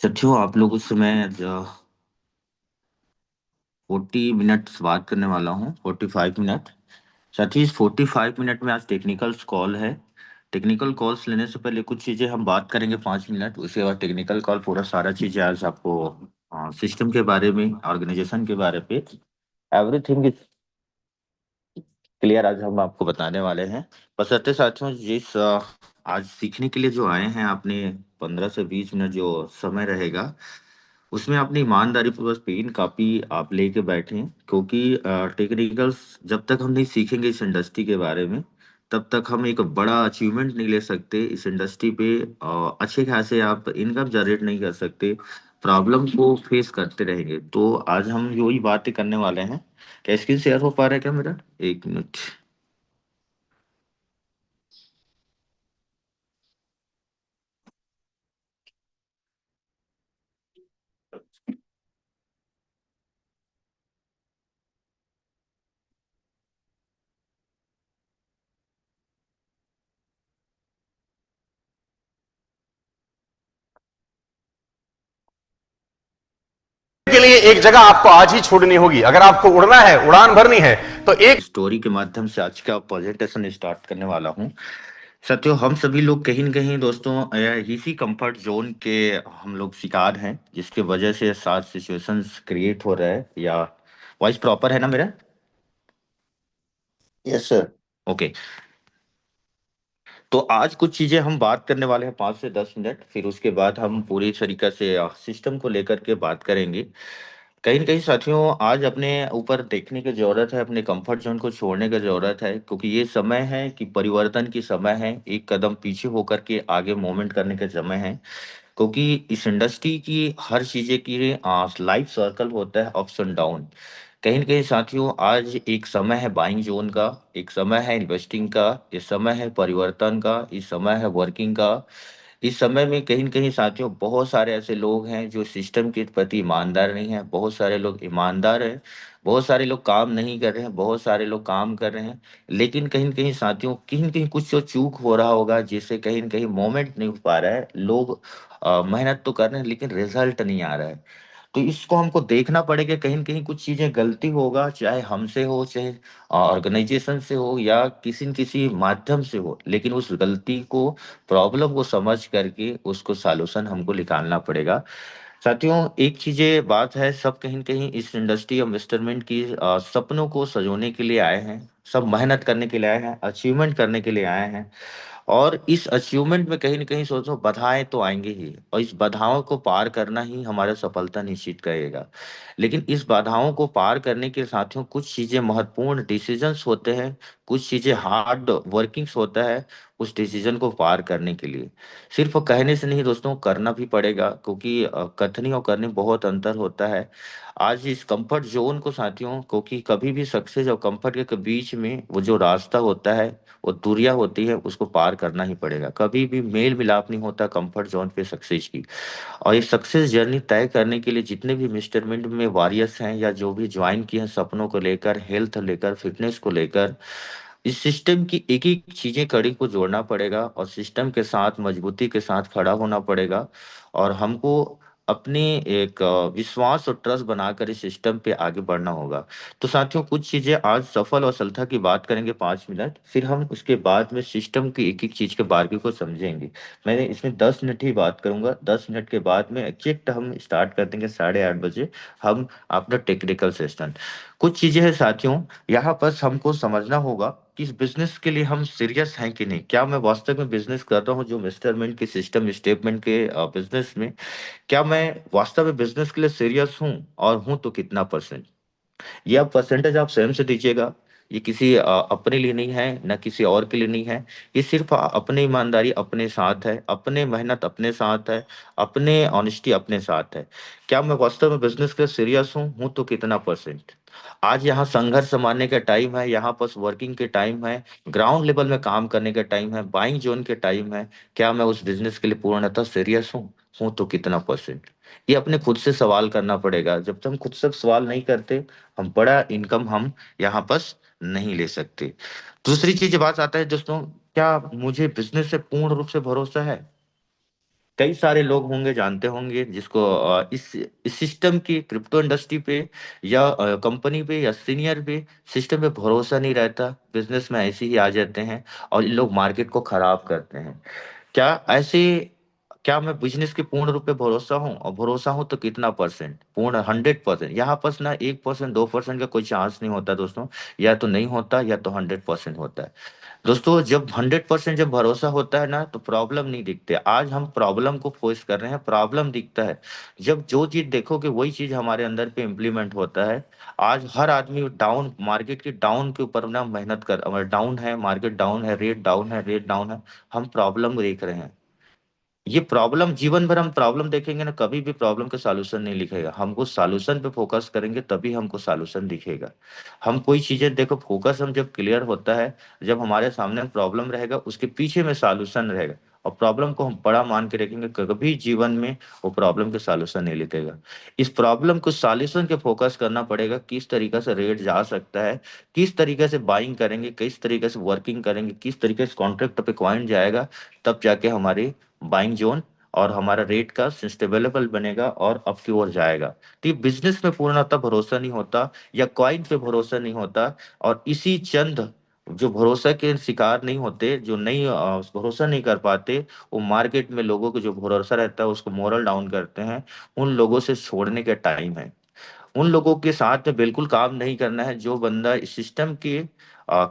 साथियों आप लोगों से मैं 40 मिनट्स बात करने वाला हूँ। 45 मिनट। साथियों इस 45 मिनट में आज टेक्निकल कॉल है। टेक्निकल कॉल्स लेने से पहले कुछ चीजें हम बात करेंगे 5 मिनट, उसके बाद टेक्निकल कॉल पूरा सारा चीजें आज आपको सिस्टम के बारे में, ऑर्गेनाइजेशन के बारे पे, एवरीथिंग इज क्लियर आज हम आपको बताने वाले हैं। बशर्ते साथियों आज सीखने के लिए जो आए हैं आपने 15 से 20 मिनट जो समय रहेगा उसमें अपनी ईमानदारी पूर्वक पेन कॉपी आप लेके बैठें, क्योंकि टेक्निकल्स जब तक हम नहीं सीखेंगे इस इंडस्ट्री के बारे में तब तक हम एक बड़ा अचीवमेंट नहीं ले सकते इस इंडस्ट्री पे। अच्छे खासे आप इनकम जनरेट नहीं कर सकते, प्रॉब्लम को फेस करते रहेंगे। तो आज हम यही बातें करने वाले हैं। क्या स्क्रीन शेयर हो पा रहा है क्या मेरा? 1 मिनट। के लिए एक जगह आपको आज ही छोड़नी होगी। अगर आपको उड़ना है, उड़ान भरनी है, तो एक स्टोरी के माध्यम से आज का प्रेजेंटेशन स्टार्ट करने वाला हूँ। साथियों हम सभी लोग कहीं न कहीं दोस्तों इसी कंफर्ट जोन के हम लोग शिकार हैं, जिसकी वजह से साथ सिचुएशंस क्रिएट हो रहा है। या वॉइस प्रॉपर है ना मेरा? Yes sir. ओके। तो आज कुछ चीजें हम बात करने वाले हैं 5 से 10 मिनट, फिर उसके बाद हम पूरी तरीके से सिस्टम को लेकर के बात करेंगे। कहीं न कहीं साथियों आज अपने ऊपर देखने की ज़रूरत है, अपने कंफर्ट ज़ोन को छोड़ने की ज़रूरत है, क्योंकि ये समय है कि परिवर्तन की समय है, एक कदम पीछे होकर के आगे मूवमेंट करने का समय है। क्योंकि इस इंडस्ट्री की हर चीज़ें की लाइफ सर्कल होता है अप्स एंड डाउन। कहीं न कहीं साथियों आज एक समय है बाइंग ज़ोन का, एक समय है इन्वेस्टिंग का, इस समय है परिवर्तन का, इस समय है वर्किंग का। इस समय में कहीं न कहीं साथियों बहुत सारे ऐसे लोग हैं जो सिस्टम के प्रति ईमानदार नहीं हैं, बहुत सारे लोग ईमानदार हैं, बहुत सारे लोग काम नहीं कर रहे हैं, बहुत सारे लोग काम कर रहे हैं। लेकिन कहीं न कहीं साथियों कहीं न कहीं कुछ तो चूक हो रहा होगा, जिससे कहीं न कहीं मूवमेंट नहीं हो पा रहा है। लोग मेहनत तो कर रहे हैं लेकिन रिज़ल्ट नहीं आ रहा है। तो इसको हमको देखना पड़ेगा, कहीं न कहीं कुछ चीज़ें गलती होगा, चाहे हमसे हो, चाहे ऑर्गनाइज़ेशन से हो या किसी न किसी माध्यम से हो। लेकिन उस गलती को, प्रॉब्लम को समझ करके उसको सॉल्यूशन हमको निकालना पड़ेगा। साथियों एक चीज़ें बात है, सब कहीं न कहीं इस इंडस्ट्री ऑफ इन्वेस्टमेंट की सपनों को सँजोने के लिए आए हैं, सब मेहनत करने के लिए आए हैं, अचीवमेंट करने के लिए आए हैं। और इस अचीवमेंट में कहीं न कहीं सोचो बाधाएँ तो आएँगी ही, और इस बाधाओं को पार करना ही हमारा सफलता निश्चित करेगा। लेकिन इस बाधाओं को पार करने के साथियों कुछ चीज़ें महत्वपूर्ण डिसीज़न्स होते हैं, कुछ चीज़ें हार्ड वर्किंग्स होता है उस डिसीज़न को पार करने के लिए। सिर्फ़ कहने से नहीं दोस्तों, करना भी पड़ेगा, क्योंकि कथनी और करनी बहुत अंतर होता है। आज इस कम्फर्ट ज़ोन को साथियों, क्योंकि कभी भी सक्सेस और कम्फर्ट के बीच में वो जो रास्ता होता है, वो दूरियाँ होती है, उसको पार करना ही पड़ेगा। कभी भी मेल-मिलाप नहीं होता कम्फर्ट ज़ोन पे सक्सेस की। और ये सक्सेस जर्नी तय करने के लिए जितने भी मेस्टरमेंट में वॉरियर्स हैं या जो भी ज्वाइन किए हैं सपनों को लेकर, हेल्थ लेकर, फिटनेस को लेकर, इस सिस्टम की एक-एक चीज़ें कड़ी को जोड़ना पड़ेगा और सिस्टम के साथ मजबूती के साथ खड़ा होना पड़ेगा। और हमको अपने एक विश्वास और ट्रस्ट बनाकर इस सिस्टम पे आगे बढ़ना होगा। तो साथियों कुछ चीज़ें आज सफल और असफलता की बात करेंगे 5 मिनट, फिर हम उसके बाद में सिस्टम की एक-एक चीज़ के बारीकी को समझेंगे। मैं इसमें 10 मिनट ही बात करूँगा, 10 मिनट के बाद में एग्ज़ैक्ट हम स्टार्ट कर देंगे 8:30 बजे हम अपना टेक्निकल सेशन। कुछ चीज़ें हैं साथियों, यहाँ बस हमको समझना होगा कि इस बिज़नेस के लिए हम सीरियस हैं कि नहीं? क्या मैं वास्तव में बिज़नेस कर रहा हूँ जो मेजरमेंट के सिस्टम स्टेटमेंट के बिज़नेस में, क्या मैं वास्तव में बिज़नेस के लिए सीरियस हूँ और हूँ तो कितना परसेंट? ये आप परसेंटेज आप स्वयं से दीजिएगा। ये किसी अपने लिए नहीं है, ना किसी और के लिए नहीं है। ये सिर्फ़ अपनी ईमानदारी अपने साथ है, अपने मेहनत अपने साथ है, अपने ऑनेस्टी अपने साथ है। क्या मैं वास्तव में बिज़नेस के लिए सीरियस हूँ? हूँ तो कितना परसेंट? आज यहाँ संघर्ष मारने का टाइम है, यहाँ बस वर्किंग के टाइम है, ग्राउंड लेवल में काम करने का टाइम है, बाइंग ज़ोन के टाइम है। क्या मैं उस बिज़नेस के लिए पूर्णतः सीरियस हूँ? हूँ तो कितना परसेंट? ये अपने खुद से सवाल करना पड़ेगा। जब तक हम खुद से सवाल नहीं करते, हम बड़ा इनकम हम यहाँ बस नहीं ले सकते। दूसरी चीज़ बात आता है दोस्तों, क्या मुझे बिज़नेस से पूर्ण रूप से भरोसा है? कई सारे लोग होंगे, जानते होंगे, जिसको इस सिस्टम की क्रिप्टो इंडस्ट्री पे या कंपनी पे या सीनियर पे सिस्टम पे भरोसा नहीं रहता, बिजनेस में ऐसे ही आ जाते हैं और इन लोग मार्केट को खराब करते हैं। क्या ऐसे क्या मैं बिजनेस के पूर्ण रूप पे भरोसा हूँ, और भरोसा हूँ तो कितना परसेंट? पूर्ण 100%। यहाँ पर ना 1% 2% का कोई चांस नहीं होता दोस्तों। या तो नहीं होता या तो 100% होता है। दोस्तों जब 100% जब भरोसा होता है ना, तो प्रॉब्लम नहीं दिखते। आज हम प्रॉब्लम को फेस कर रहे हैं, प्रॉब्लम दिखता है जब जो चीज देखोगे वही चीज हमारे अंदर पे इम्प्लीमेंट होता है। आज हर आदमी डाउन, मार्केट के डाउन के ऊपर ना मेहनत कर, डाउन है मार्केट, डाउन है रेट, डाउन है रेट, डाउन है। हम प्रॉब्लम देख रहे हैं। ये प्रॉब्लम जीवन भर हम प्रॉब्लम देखेंगे ना, कभी भी प्रॉब्लम का सॉल्यूशन नहीं लिखेगा। हमको सॉल्यूशन पे फोकस करेंगे तभी हमको सॉल्यूशन दिखेगा। हम कोई चीजें देखो, फोकस हम जब क्लियर होता है, जब हमारे सामने प्रॉब्लम रहेगा उसके पीछे में सॉल्यूशन रहेगा, और प्रॉब्लम को हम बड़ा मान के रखेंगे, कभी जीवन में वो प्रॉब्लम के सॉल्यूशन नहीं लिखेगा। इस प्रॉब्लम को सॉल्यूशन के फोकस करना पड़ेगा, किस तरीके से रेट जा सकता है, किस तरीके से बाइंग करेंगे, किस तरीके से वर्किंग करेंगे, किस तरीके से कॉन्ट्रैक्ट पे क्वाइंट जाएगा, तब जाके हमारी बाइंग जोन और हमारा रेट का सस्टेनेबल बनेगा और अप की ओर जाएगा। तो ये बिजनेस में पूर्णतः भरोसा नहीं होता, या क्वाइंट पे भरोसा नहीं होता। और इसी चंद जो भरोसा के शिकार नहीं होते, जो नहीं भरोसा नहीं कर पाते, वो मार्केट में लोगों को जो भरोसा रहता है उसको मोरल डाउन करते हैं। उन लोगों से छोड़ने के टाइम है। उन लोगों के साथ में बिल्कुल काम नहीं करना है जो बंदा इस सिस्टम के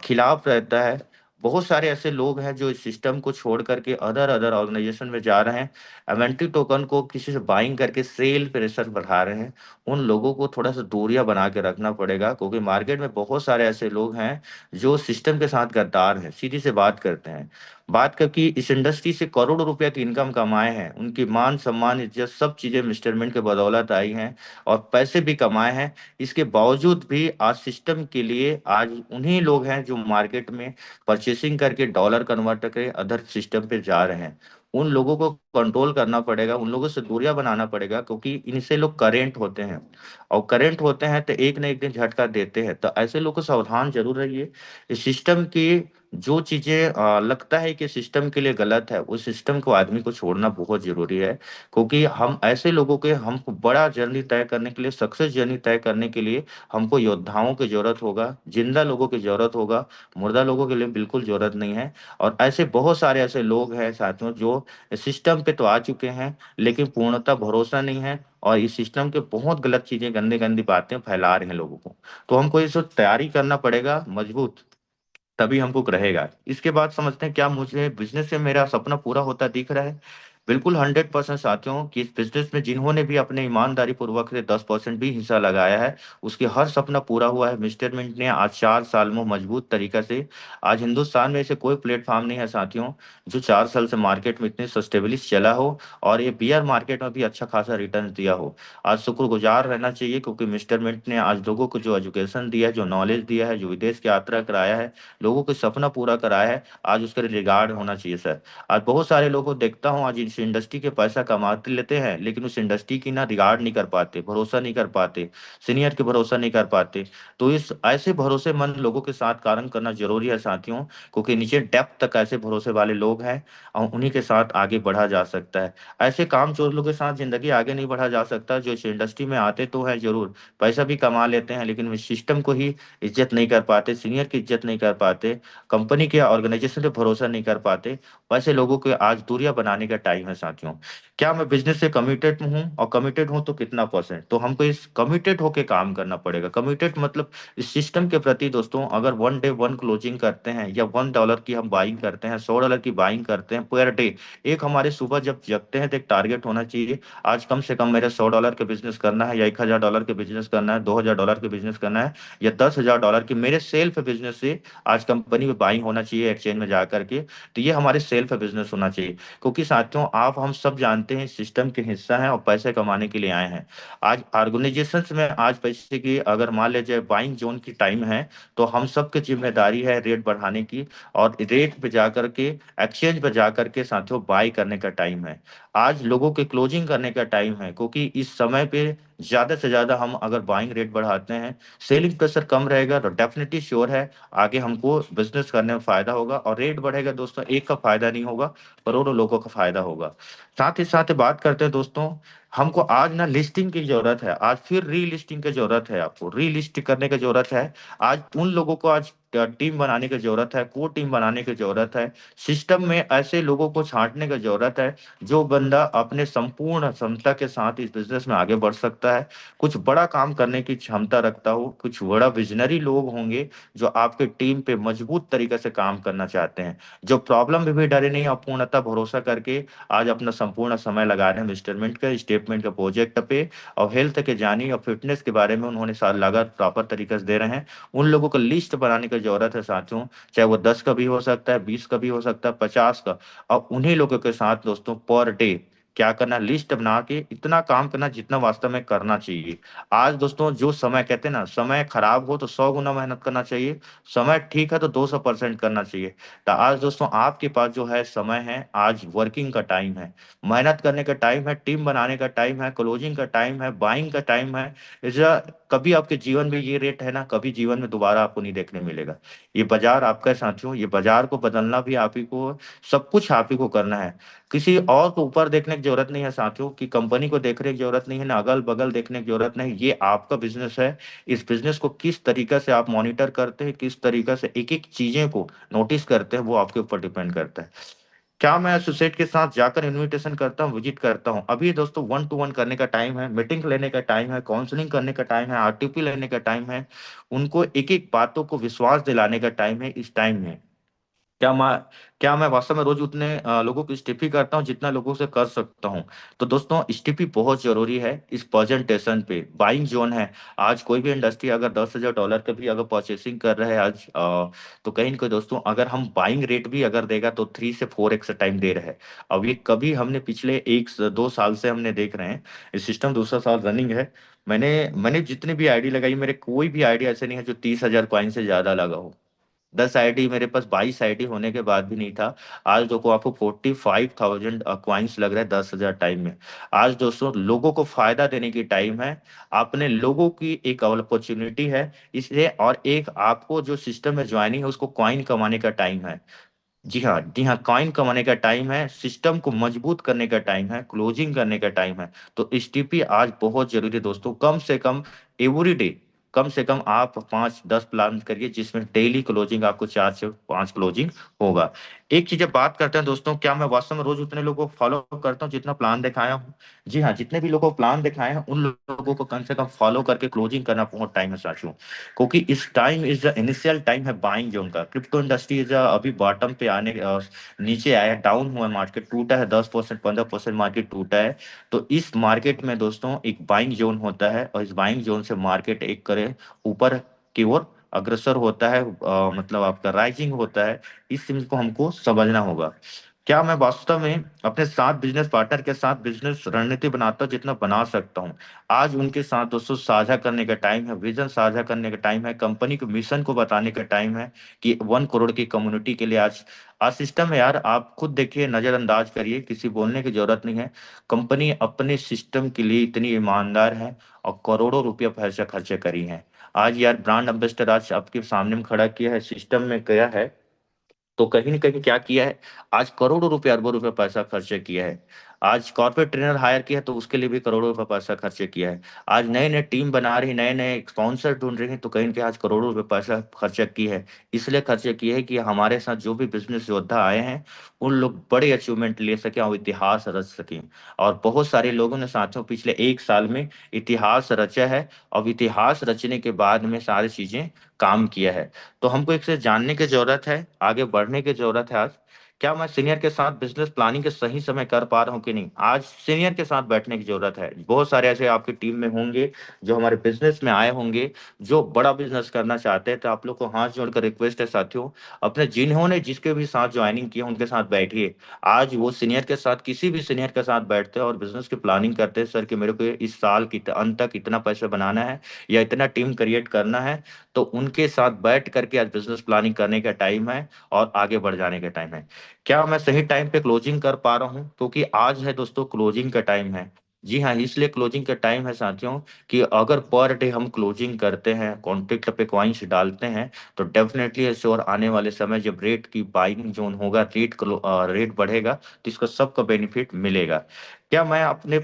खिलाफ रहता है। बहुत सारे ऐसे लोग हैं जो इस सिस्टम को छोड़ करके अदर अदर ऑर्गेनाइजेशन में जा रहे हैं, एवेंटी टोकन को किसी से बाइंग करके सेल प्रेशर बढ़ा रहे हैं। उन लोगों को थोड़ा सा दूरियां बना के रखना पड़ेगा, क्योंकि मार्केट में बहुत सारे ऐसे लोग हैं जो सिस्टम के साथ गद्दार हैं, सीधी से बात करते हैं। बात करके इस इंडस्ट्री से करोड़ों रुपया की इनकम कमाए हैं, उनकी मान सम्मान इज्जत सब चीजें मिस्टर मिंट के बदौलत आई हैं, और पैसे भी कमाए हैं। इसके बावजूद भी आज सिस्टम के लिए आज उन्हीं लोग हैं जो मार्केट में परचेसिंग करके डॉलर कन्वर्ट करके अदर सिस्टम पे जा रहे हैं। उन लोगों को कंट्रोल करना पड़ेगा, उन लोगों से दूरियां बनाना पड़ेगा, क्योंकि इनसे लोग करेंट होते हैं, और करंट होते हैं तो एक न एक दिन झटका देते हैं। तो ऐसे लोग को सावधान जरूर रहिए। इस सिस्टम की जो चीजें लगता है कि सिस्टम के लिए गलत है, उस सिस्टम को आदमी को छोड़ना बहुत जरूरी है। क्योंकि हम ऐसे लोगों के, हमको बड़ा जर्नी तय करने के लिए, सक्सेस जर्नी तय करने के लिए हमको योद्धाओं की जरूरत होगा, जिंदा लोगों की जरूरत होगा। मुर्दा लोगों के लिए बिल्कुल जरूरत नहीं है। और ऐसे बहुत सारे ऐसे लोग हैं साथियों जो सिस्टम पे तो आ चुके हैं, लेकिन पूर्णतः भरोसा नहीं है, और इस सिस्टम के बहुत गलत चीजें, गंदी गंदी बातें फैला रहे हैं लोगों को। तो हमको इस वक्त तैयारी करना पड़ेगा मजबूत, तभी हमको रहेगा। इसके बाद समझते हैं क्या मुझे बिजनेस से मेरा सपना पूरा होता दिख रहा है। बिल्कुल 100% साथियों कि इस बिजनेस में जिन्होंने भी अपने ईमानदारी पूर्वक से 10% भी हिस्सा लगाया है, उसके हर सपना पूरा हुआ है। मिस्टर मिंट ने आज 4 साल में मजबूत तरीका से, आज हिंदुस्तान में ऐसे कोई प्लेटफॉर्म नहीं है साथियों जो 4 साल से मार्केट में इतने सस्टेबलिश चला हो, और ये बियर मार्केट में भी अच्छा खासा रिटर्न दिया हो। आज शुक्रगुजार रहना चाहिए, क्योंकि मिस्टर मिंट ने आज लोगों को जो एजुकेशन दिया है, जो नॉलेज दिया है, जो विदेश की यात्रा कराया है, लोगों के सपना पूरा कराया है, आज उसका रिगार्ड होना चाहिए सर। आज बहुत सारे लोगों को देखता हूँ, आज इस इंडस्ट्री के पैसा कमाते लेते हैं, लेकिन उस इंडस्ट्री की ना रिगार्ड नहीं कर पाते, भरोसा नहीं कर पाते, सीनियर के भरोसा नहीं कर पाते। तो इस ऐसे भरोसेमंद लोगों के साथ कार्य करना जरूरी है साथियों, क्योंकि नीचे डेप्थ तक ऐसे भरोसे वाले लोग हैं, और उन्हीं के साथ आगे बढ़ा जा सकता है। ऐसे काम चोर लोगों के साथ जिंदगी आगे नहीं बढ़ा जा सकता, जो इस इंडस्ट्री में आते तो है जरूर, पैसा भी कमा लेते हैं, लेकिन इस सिस्टम को ही इज्जत नहीं कर पाते, सीनियर की इज्जत नहीं कर पाते, कंपनी के ऑर्गेनाइजेशन पे भरोसा नहीं कर पाते। वैसे लोगों के आज दूरियां बनाने का टाइम है साथियों। क्या मैं बिजनेस से कमिटेड हूँ, और कमिटेड हूँ तो कितना परसेंट? तो हमको इस कमिटेड होके काम करना पड़ेगा। कमिटेड मतलब इस सिस्टम के प्रति दोस्तों, अगर 1 डे 1 क्लोजिंग करते हैं, या $1 की हम बाइंग करते हैं, $100 की बाइंग करते हैं पर डे, एक हमारे सुबह जब जगते हैं तो एक टारगेट होना चाहिए, आज कम से कम मेरे $100 के बिजनेस करना है, या $1000 के बिजनेस करना है, $2000 के बिजनेस करना है, या $10,000 की मेरे सेल्फ बिजनेस से आज कंपनी में बाइंग होना चाहिए एक्सचेंज में जा करके। तो ये हमारे सेल्फ बिजनेस होना चाहिए, क्योंकि साथियों आप हम सब जानते हैं सिस्टम के हिस्सा हैं और पैसे कमाने के लिए आए हैं। आज ऑर्गेनाइजेशन में आज पैसे की अगर मान लीजिए बाइंग जोन की टाइम है, तो हम सबकी जिम्मेदारी है रेट बढ़ाने की, और रेट पे जा करके, एक्सचेंज पे जा करके साथियों बाई करने का टाइम है। आज लोगों के क्लोजिंग करने का टाइम है, क्योंकि इस समय पे ज्यादा से ज्यादा हम अगर बाइंग रेट बढ़ाते हैं, सेलिंग प्रेशर कम रहेगा, तो डेफिनेटली श्योर है आगे हमको बिजनेस करने में फायदा होगा। और रेट बढ़ेगा दोस्तों, एक का फायदा नहीं होगा, करोड़ों लोगों का फायदा होगा। साथ ही बात करते हैं दोस्तों, हमको आज ना लिस्टिंग की जरूरत है, आज फिर री लिस्टिंग की जरूरत है, आपको री लिस्ट करने की जरूरत है। आज उन लोगों को आज टीम बनाने की जरूरत है, को टीम बनाने की जरूरत है। सिस्टम में ऐसे लोगों को छांटने की जरूरत है जो बंदा अपने संपूर्ण क्षमता के साथ इस बिजनेस में आगे बढ़ सकता है, कुछ बड़ा काम करने की क्षमता रखता हो, कुछ बड़ा विजनरी लोग होंगे जो आपके टीम पे मजबूत तरीके से काम करना चाहते हैं, जो प्रॉब्लम में भी डरे नहीं, अपूर्णता भरोसा करके आज अपना संपूर्ण समय लगा रहे हैं इंस्टॉलमेंट के स्टेटमेंट के प्रोजेक्ट पे, और हेल्थ के जानी और फिटनेस के बारे में उन्होंने साल लागत प्रॉपर तरीके से दे रहे हैं। उन लोगों को लिस्ट बनाने की जरूरत है साथियों, चाहे वो 10 का भी हो सकता है, 20 का भी हो सकता है, 50 का। और उन्हीं लोगों के साथ दोस्तों पर डे क्या करना, लिस्ट बना के इतना काम करना जितना वास्तव में करना चाहिए। आज दोस्तों जो समय कहते हैं ना, समय खराब हो तो 100 गुना मेहनत करना चाहिए, समय ठीक है तो 200% करना चाहिए। तो आज दोस्तों आपके पास जो है समय है, आज वर्किंग का टाइम है, मेहनत करने का टाइम है, टीम बनाने का टाइम है, क्लोजिंग का टाइम है, बाइंग का टाइम है। इजा कभी आपके जीवन में ये रेट है ना, कभी जीवन में दोबारा आपको नहीं देखने मिलेगा। ये बाजार आपका है साथियों, ये बाजार को बदलना भी आप ही को, सब कुछ आप ही को करना है। किसी और को ऊपर देखने की जरूरत नहीं है साथियों, कि कंपनी को देखने की जरूरत नहीं है ना, अगल बगल देखने की जरूरत नहीं, ये आपका बिजनेस है। इस बिजनेस को किस तरीके से आप मॉनिटर करते हैं, किस तरीके से एक एक चीजें को नोटिस करते हैं, वो आपके ऊपर डिपेंड करता है। क्या मैं एसोसिएट के साथ जाकर इनविटेशन करता हूँ, विजिट करता हूँ? अभी दोस्तों 1 to 1 करने का टाइम है, मीटिंग लेने का टाइम है, काउंसलिंग करने का टाइम है, आरटीपी लेने का टाइम है, उनको एक एक बातों को विश्वास दिलाने का टाइम है इस टाइम में। क्या मैं क्या मैं वास्तव में रोज उतने लोगों की स्टिफी करता हूँ जितना लोगों से कर सकता हूँ? तो दोस्तों स्टिफी बहुत जरूरी है इस प्रेजेंटेशन पे। बाइंग जोन है, आज कोई भी इंडस्ट्री अगर $10,000 का भी अगर परचेसिंग कर रहे हैं आज, तो कहीं ना कहीं दोस्तों अगर हम बाइंग रेट भी अगर देगा तो 3 से 4x टाइम दे रहे हैं। अब ये कभी हमने पिछले 1 से 2 साल से हमने देख रहे हैं, ये सिस्टम दूसरा साल रनिंग है। मैंने मैंने जितनी भी आईडी लगाई, मेरे कोई भी आईडी ऐसे नहीं है जो 30,000 कॉइन से ज्यादा लगा हो। 10 आईडी मेरे पास, 22 आईडी होने के बाद भी नहीं था। आज देखो आपको 45,000 क्वाइंस लग रहा है 10,000 टाइम में। आज दोस्तों लोगों को फायदा देने की टाइम है, अपने लोगों की एक अपॉर्चुनिटी है इसलिए, और एक आपको जो सिस्टम में ज्वाइनिंग है उसको कॉइन कमाने का टाइम है। जी हाँ, जी हाँ, कॉइन कमाने का टाइम है, सिस्टम को मजबूत करने का टाइम है, क्लोजिंग करने का टाइम है। तो एसटीपी आज बहुत जरूरी है दोस्तों, कम से कम एवरी डे, कम से कम आप 5-10 प्लान करिए जिसमें डेली क्लोजिंग आपको 4 से 5 क्लोजिंग होगा। एक चीज अब बात करते हैं दोस्तों, क्या मैं वास्तव में रोज उतने लोगों को फॉलो करता हूँ जितना प्लान दिखाया हूँ? जी हाँ, जितने भी लोगों को प्लान दिखाए हैं उन लोगों को कम से कम फॉलो करके क्लोजिंग करना बहुत टाइम है साथियों। क्योंकि इस time is the initial time है बाइंग जोन का। क्रिप्टो इंडस्ट्री इज अभी बॉटम पे आने, नीचे आया, डाउन हुआ, मार्केट टूटा है, 10% 15% मार्केट टूटा है। तो इस मार्केट में दोस्तों एक बाइंग जोन होता है, और इस बाइंग जोन से मार्केट एक करे ऊपर की ओर अग्रसर होता है, मतलब आपका राइजिंग होता है। इस चीज को हमको समझना होगा। क्या मैं वास्तव में अपने साथ बिजनेस पार्टनर के साथ बिजनेस रणनीति बनाता हूँ जितना बना सकता हूँ? आज उनके साथ दोस्तों साझा करने का टाइम है, विजन साझा करने का टाइम है, कंपनी के मिशन को बताने का टाइम है, कि 1 करोड़ की कम्युनिटी के लिए आज आज सिस्टम है यार, आप खुद देखिए, नजरअंदाज करिए, किसी बोलने की जरूरत नहीं है। कंपनी अपने सिस्टम के लिए इतनी ईमानदार है और करोड़ों रुपया पैसा खर्चे करी है। आज यार ब्रांड एम्बेसडर आज आपके सामने में खड़ा किया है, सिस्टम में गया है, तो कहीं ना कहीं क्या किया है, आज करोड़ों रुपए अरबों रुपए पैसा खर्च किया है। आज कॉर्पोरेट ट्रेनर हायर किया है तो उसके लिए भी करोड़ों रुपए पैसा खर्च किया है। आज नए नए टीम बना रही, नए नए स्पॉन्सर ढूंढ रही है, तो कहीं ना कहीं आज करोड़ों रुपए पैसा खर्च की है। इसलिए खर्च की है कि हमारे साथ जो भी बिजनेस योद्धा आए हैं उन लोग बड़े अचीवमेंट ले सके और इतिहास रच सकें। और बहुत सारे लोगों ने साथियों पिछले 1 साल में इतिहास रचा है, और इतिहास रचने के बाद में सारी चीजें काम किया है। तो हमको एक से जानने की जरूरत है, आगे बढ़ने की जरूरत है। आज क्या मैं सीनियर के साथ बिजनेस प्लानिंग के सही समय कर पा रहा हूँ कि नहीं? आज सीनियर के साथ बैठने की जरूरत है। बहुत सारे ऐसे आपकी टीम में होंगे जो हमारे बिजनेस में आए होंगे, जो बड़ा बिजनेस करना चाहते हैं, तो आप लोग को हाथ जोड़कर रिक्वेस्ट है साथियों, अपने जिन्होंने जिसके भी साथ ज्वाइनिंग की है उनके साथ बैठिए। आज वो सीनियर के साथ, किसी भी सीनियर के साथ बैठते हैं और बिजनेस की प्लानिंग करते हैं, सर कि मेरे को इस साल की अंत तक इतना पैसा बनाना है या इतना टीम क्रिएट करना है। तो उनके साथ बैठ करके आज बिजनेस प्लानिंग करने का टाइम है और आगे बढ़ जाने का टाइम है। क्या मैं सही टाइम पे क्लोजिंग कर पा रहा हूँ? क्योंकि आज है दोस्तों क्लोजिंग का टाइम है। जी हाँ, इसलिए क्लोजिंग का टाइम है साथियों, कि अगर पर डे हम क्लोजिंग करते हैं, कॉन्ट्रैक्ट पे कॉइन्स डालते हैं, तो डेफिनेटली श्योर आने वाले समय जब रेट की बाइंग जोन होगा, रेट बढ़ेगा, तो इसका सबका बेनिफिट मिलेगा। क्या मैं अपने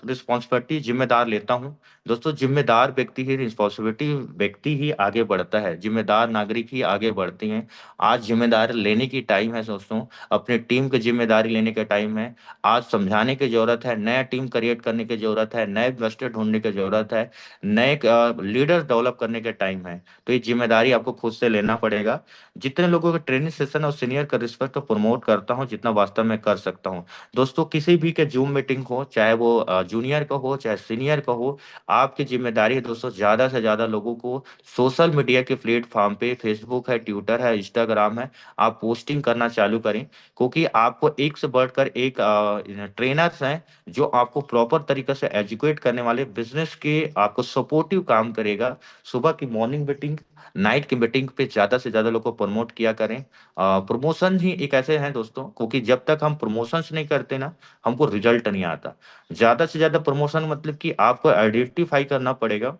रिस्पॉन्सिबिलिटी जिम्मेदार लेता हूँ? दोस्तों, जिम्मेदार व्यक्ति ही, रिस्पॉन्सिबिलिटी व्यक्ति ही आगे बढ़ता है, जिम्मेदार नागरिक ही आगे बढ़ती हैं। आज जिम्मेदारी लेने की टाइम है दोस्तों, अपने टीम की जिम्मेदारी लेने का टाइम है। आज समझाने की जरूरत है, नया टीम क्रिएट करने की जरूरत है, नए इन्वेस्टर ढूंढने की जरूरत है, नए लीडर डेवलप करने का टाइम है। तो ये जिम्मेदारी आपको खुद से लेना पड़ेगा। जितने लोगों के ट्रेनिंग सेशन और सीनियर का रिस्पेक्ट और प्रमोट करता हूँ, जितना वास्तव में कर सकता हूँ। दोस्तों, किसी भी के जूम मीटिंग हो, चाहे वो जूनियर का हो चाहे सीनियर का हो, आपकी जिम्मेदारी है दोस्तों, ज्यादा से ज्यादा लोगों को सोशल मीडिया के प्लेटफॉर्म पे, फेसबुक है, ट्विटर है, इंस्टाग्राम है, आप पोस्टिंग करना चालू करें। क्योंकि आपको एक से बढ़कर एक ट्रेनर्स हैं, जो आपको प्रॉपर तरीके से एजुकेट करने वाले, बिजनेस के आपको सपोर्टिव काम करेगा। सुबह की मॉर्निंग मीटिंग, नाइट की मीटिंग पे ज्यादा से ज्यादा लोग को प्रमोट किया करें। प्रमोशन ही एक ऐसे हैं दोस्तों, क्योंकि जब तक हम प्रमोशंस नहीं करते ना, हमको रिजल्ट नहीं आता। ज्यादा से ज्यादा प्रमोशन मतलब कि आपको आइडेंटिफाई करना पड़ेगा,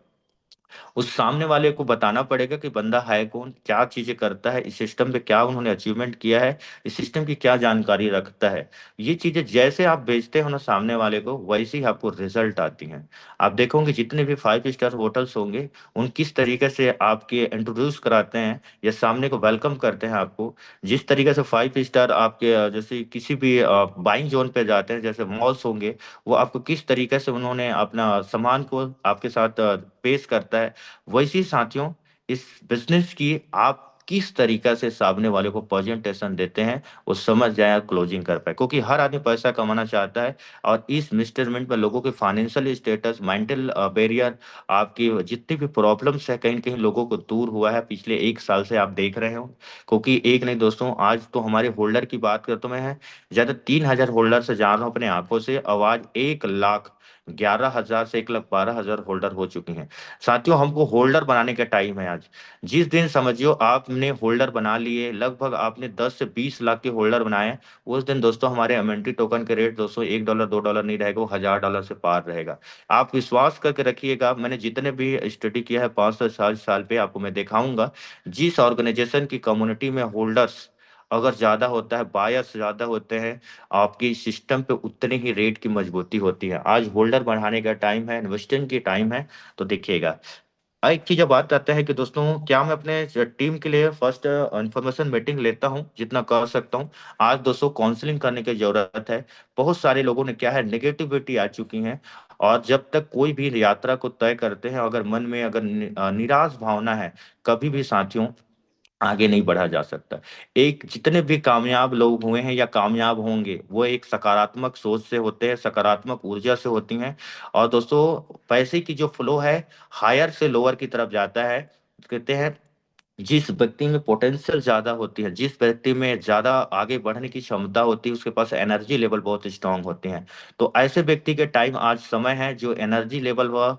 उस सामने वाले को बताना पड़ेगा कि बंदा है कौन, क्या चीजें करता है, इस सिस्टम पे क्या उन्होंने अचीवमेंट किया है, इस सिस्टम की क्या जानकारी रखता है। ये चीजें जैसे आप बेचते हो ना सामने वाले को, वैसे ही आपको रिजल्ट आती हैं। आप देखोगे जितने भी 5 स्टार होटल्स होंगे, उन किस तरीके से आपके इंट्रोड्यूस कराते हैं या सामने को वेलकम करते हैं आपको। जिस तरीके से 5 स्टार आपके जैसे किसी भी बाइंग जोन पे जाते हैं, जैसे मॉल्स होंगे, वो आपको किस तरीके से उन्होंने अपना सामान को आपके साथ पेश करता है, वैसे साथियों इस बिजनेस की आप किस तरीका से सामने वाले को प्रेजेंटेशन देते हैं, वो समझ जाए, क्लोजिंग कर पाए। क्योंकि हर आदमी पैसा कमाना चाहता है, और इस मेजरमेंट में लोगों के फाइनेंशियल स्टेटस, मेंटल बैरियर, आपकी जितनी भी प्रॉब्लम्स है, कहीं न कहीं लोगों को दूर हुआ है पिछले 1 साल से, आप देख रहे हो। क्योंकि एक नहीं दोस्तों, आज तो हमारे होल्डर की बात करता हूं मैं, ज्यादा 3,000 होल्डर से जान रहा हूं अपने आंखों से, और आज 1,11,000 से 1,12,000 होल्डर हो चुकी हैं। साथियों, हमको होल्डर बनाने का टाइम है आज। जिस दिन समझियो आपने होल्डर बना लिए, लगभग आपने 10 से 20 लाख के होल्डर बनाए, उस दिन दोस्तों हमारे एमएनटी टोकन के रेट दोस्तों $1 $2 नहीं रहेगा, वो $1,000 से पार रहेगा। आप विश्वास करके रखिएगा, मैंने जितने भी स्टडी किया है 5 से 7 साल पे, आपको मैं दिखाऊंगा। जिस ऑर्गेनाइजेशन की कम्युनिटी में होल्डर्स अगर ज्यादा होता है, बायर्स ज्यादा होते हैं, आपकी सिस्टम पे उतने ही रेट की मजबूती होती है। आज होल्डर बढ़ाने का टाइम है, इन्वेस्टिंग की टाइम है। तो देखिएगा, एक चीज अब बात आते हैं कि दोस्तों, क्या मैं अपने टीम के लिए फर्स्ट इंफॉर्मेशन मीटिंग लेता हूं, जितना कर सकता हूं। आज दोस्तों काउंसलिंग करने की जरूरत है। बहुत सारे लोगों ने क्या है, नेगेटिविटी आ चुकी है। और जब तक कोई भी यात्रा को तय करते हैं, अगर मन में अगर निराश भावना है, कभी भी साथियों आगे नहीं बढ़ा जा सकता। एक जितने भी कामयाब लोग हुए हैं या कामयाब होंगे, वो एक सकारात्मक सोच से होते हैं, सकारात्मक ऊर्जा से होती हैं। और दोस्तों, पैसे की जो फ्लो है, हायर से लोअर की तरफ जाता है। कहते हैं, जिस व्यक्ति में पोटेंशियल ज्यादा होती है, जिस व्यक्ति में ज्यादा आगे बढ़ने की क्षमता होती है, उसके पास एनर्जी लेवल बहुत स्ट्रांग होते हैं। तो ऐसे व्यक्ति के टाइम आज समय है, जो एनर्जी लेवल वह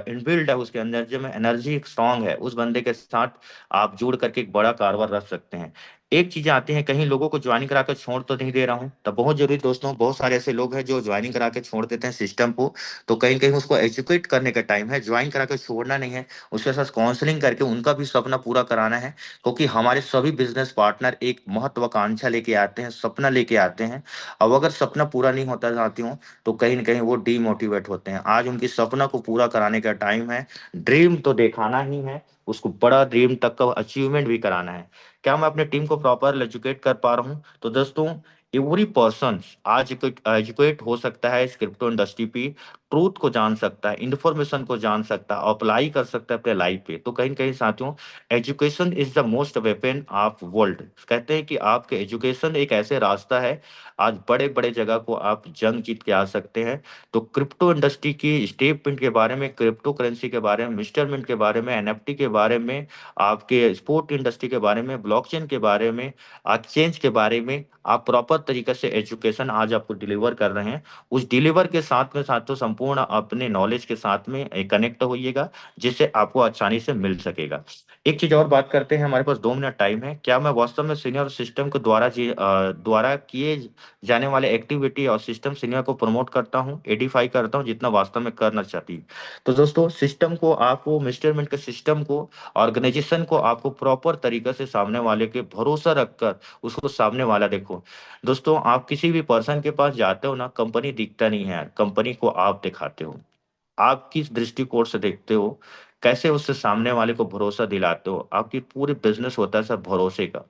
इनबिल्ड है, उसके एनर्जी में एनर्जी स्ट्रांग है, उस बंदे के साथ आप जुड़ करके एक बड़ा कारोबार रख सकते हैं। एक चीज आती है, कहीं लोगों को ज्वाइनिंग करा के छोड़ तो नहीं दे रहा हूँ, तब बहुत जरूरी दोस्तों, बहुत सारे ऐसे लोग हैं जो ज्वाइनिंग करा के छोड़ देते हैं सिस्टम को। तो कहीं कहीं उसको एजुकेट करने का टाइम है, ज्वाइन करा के छोड़ना नहीं है, उसके साथ काउंसलिंग करके उनका भी सपना पूरा कराना है। क्योंकि हमारे सभी बिजनेस पार्टनर एक महत्वाकांक्षा लेके आते हैं, सपना लेके आते हैं। अब अगर सपना पूरा नहीं होता साथियों, तो कहीं ना कहीं वो डीमोटिवेट होते हैं। आज उनकी सपना को पूरा कराने का टाइम है। ड्रीम तो दिखाना ही है, उसको बड़ा ड्रीम तक का अचीवमेंट भी कराना है। क्या मैं अपने टीम को प्रॉपर एजुकेट कर पा रहा हूँ? तो दोस्तों, एवरी पर्सन आज एजुकेट हो सकता है इस क्रिप्टो इंडस्ट्री पे, ट्रूथ को जान सकता है, इंफॉर्मेशन को जान सकता है, अप्लाई कर सकता है अपने लाइफ पे। तो कहीं कहीं साथियों, education is the most weapon of world. कहते हैं कि आपके एजुकेशन एक ऐसे रास्ता है, आज बड़े बड़े जगह को आप जंग जीत के आ सकते हैं। तो क्रिप्टो इंडस्ट्री की स्टेप पिन के बारे में, क्रिप्टो करेंसी के बारे में, मिस्टरमेंट के बारे में, एनएफटी के बारे में, आपके स्पोर्ट इंडस्ट्री के बारे में, ब्लॉकचेन के बारे में, एक्सचेंज के बारे में आप प्रॉपर तरीके से एजुकेशन आज आपको डिलीवर कर रहे हैं। उस डिलीवर के साथ में साथ तो संपूर्ण अपने नॉलेज के साथ में कनेक्ट होइएगा, जिससे आपको आसानी से मिल सकेगा। एक चीज और बात करते हैं, हमारे पास 2 मिनट टाइम है। क्या मैं वास्तव में सीनियर सिस्टम को द्वारा किए जाने वाले एक्टिविटी और सिस्टम सीनियर को प्रमोट करता हूँ, एडिफाई करता हूँ, जितना वास्तव में करना चाहती है? तो दोस्तों, सिस्टम को आपको मेजरमेंट के सिस्टम को, ऑर्गेनाइजेशन को आपको प्रॉपर तरीके से सामने वाले के भरोसा रखकर उसको सामने वाला देखो। दोस्तों, आप किसी भी पर्सन के पास जाते हो ना, कंपनी दिखता नहीं है यार, कंपनी को आप दिखाते हो। आप किस दृष्टिकोण से देखते हो, कैसे उससे सामने वाले को भरोसा दिलाते हो, आपकी पूरी बिजनेस होता है सब भरोसे का।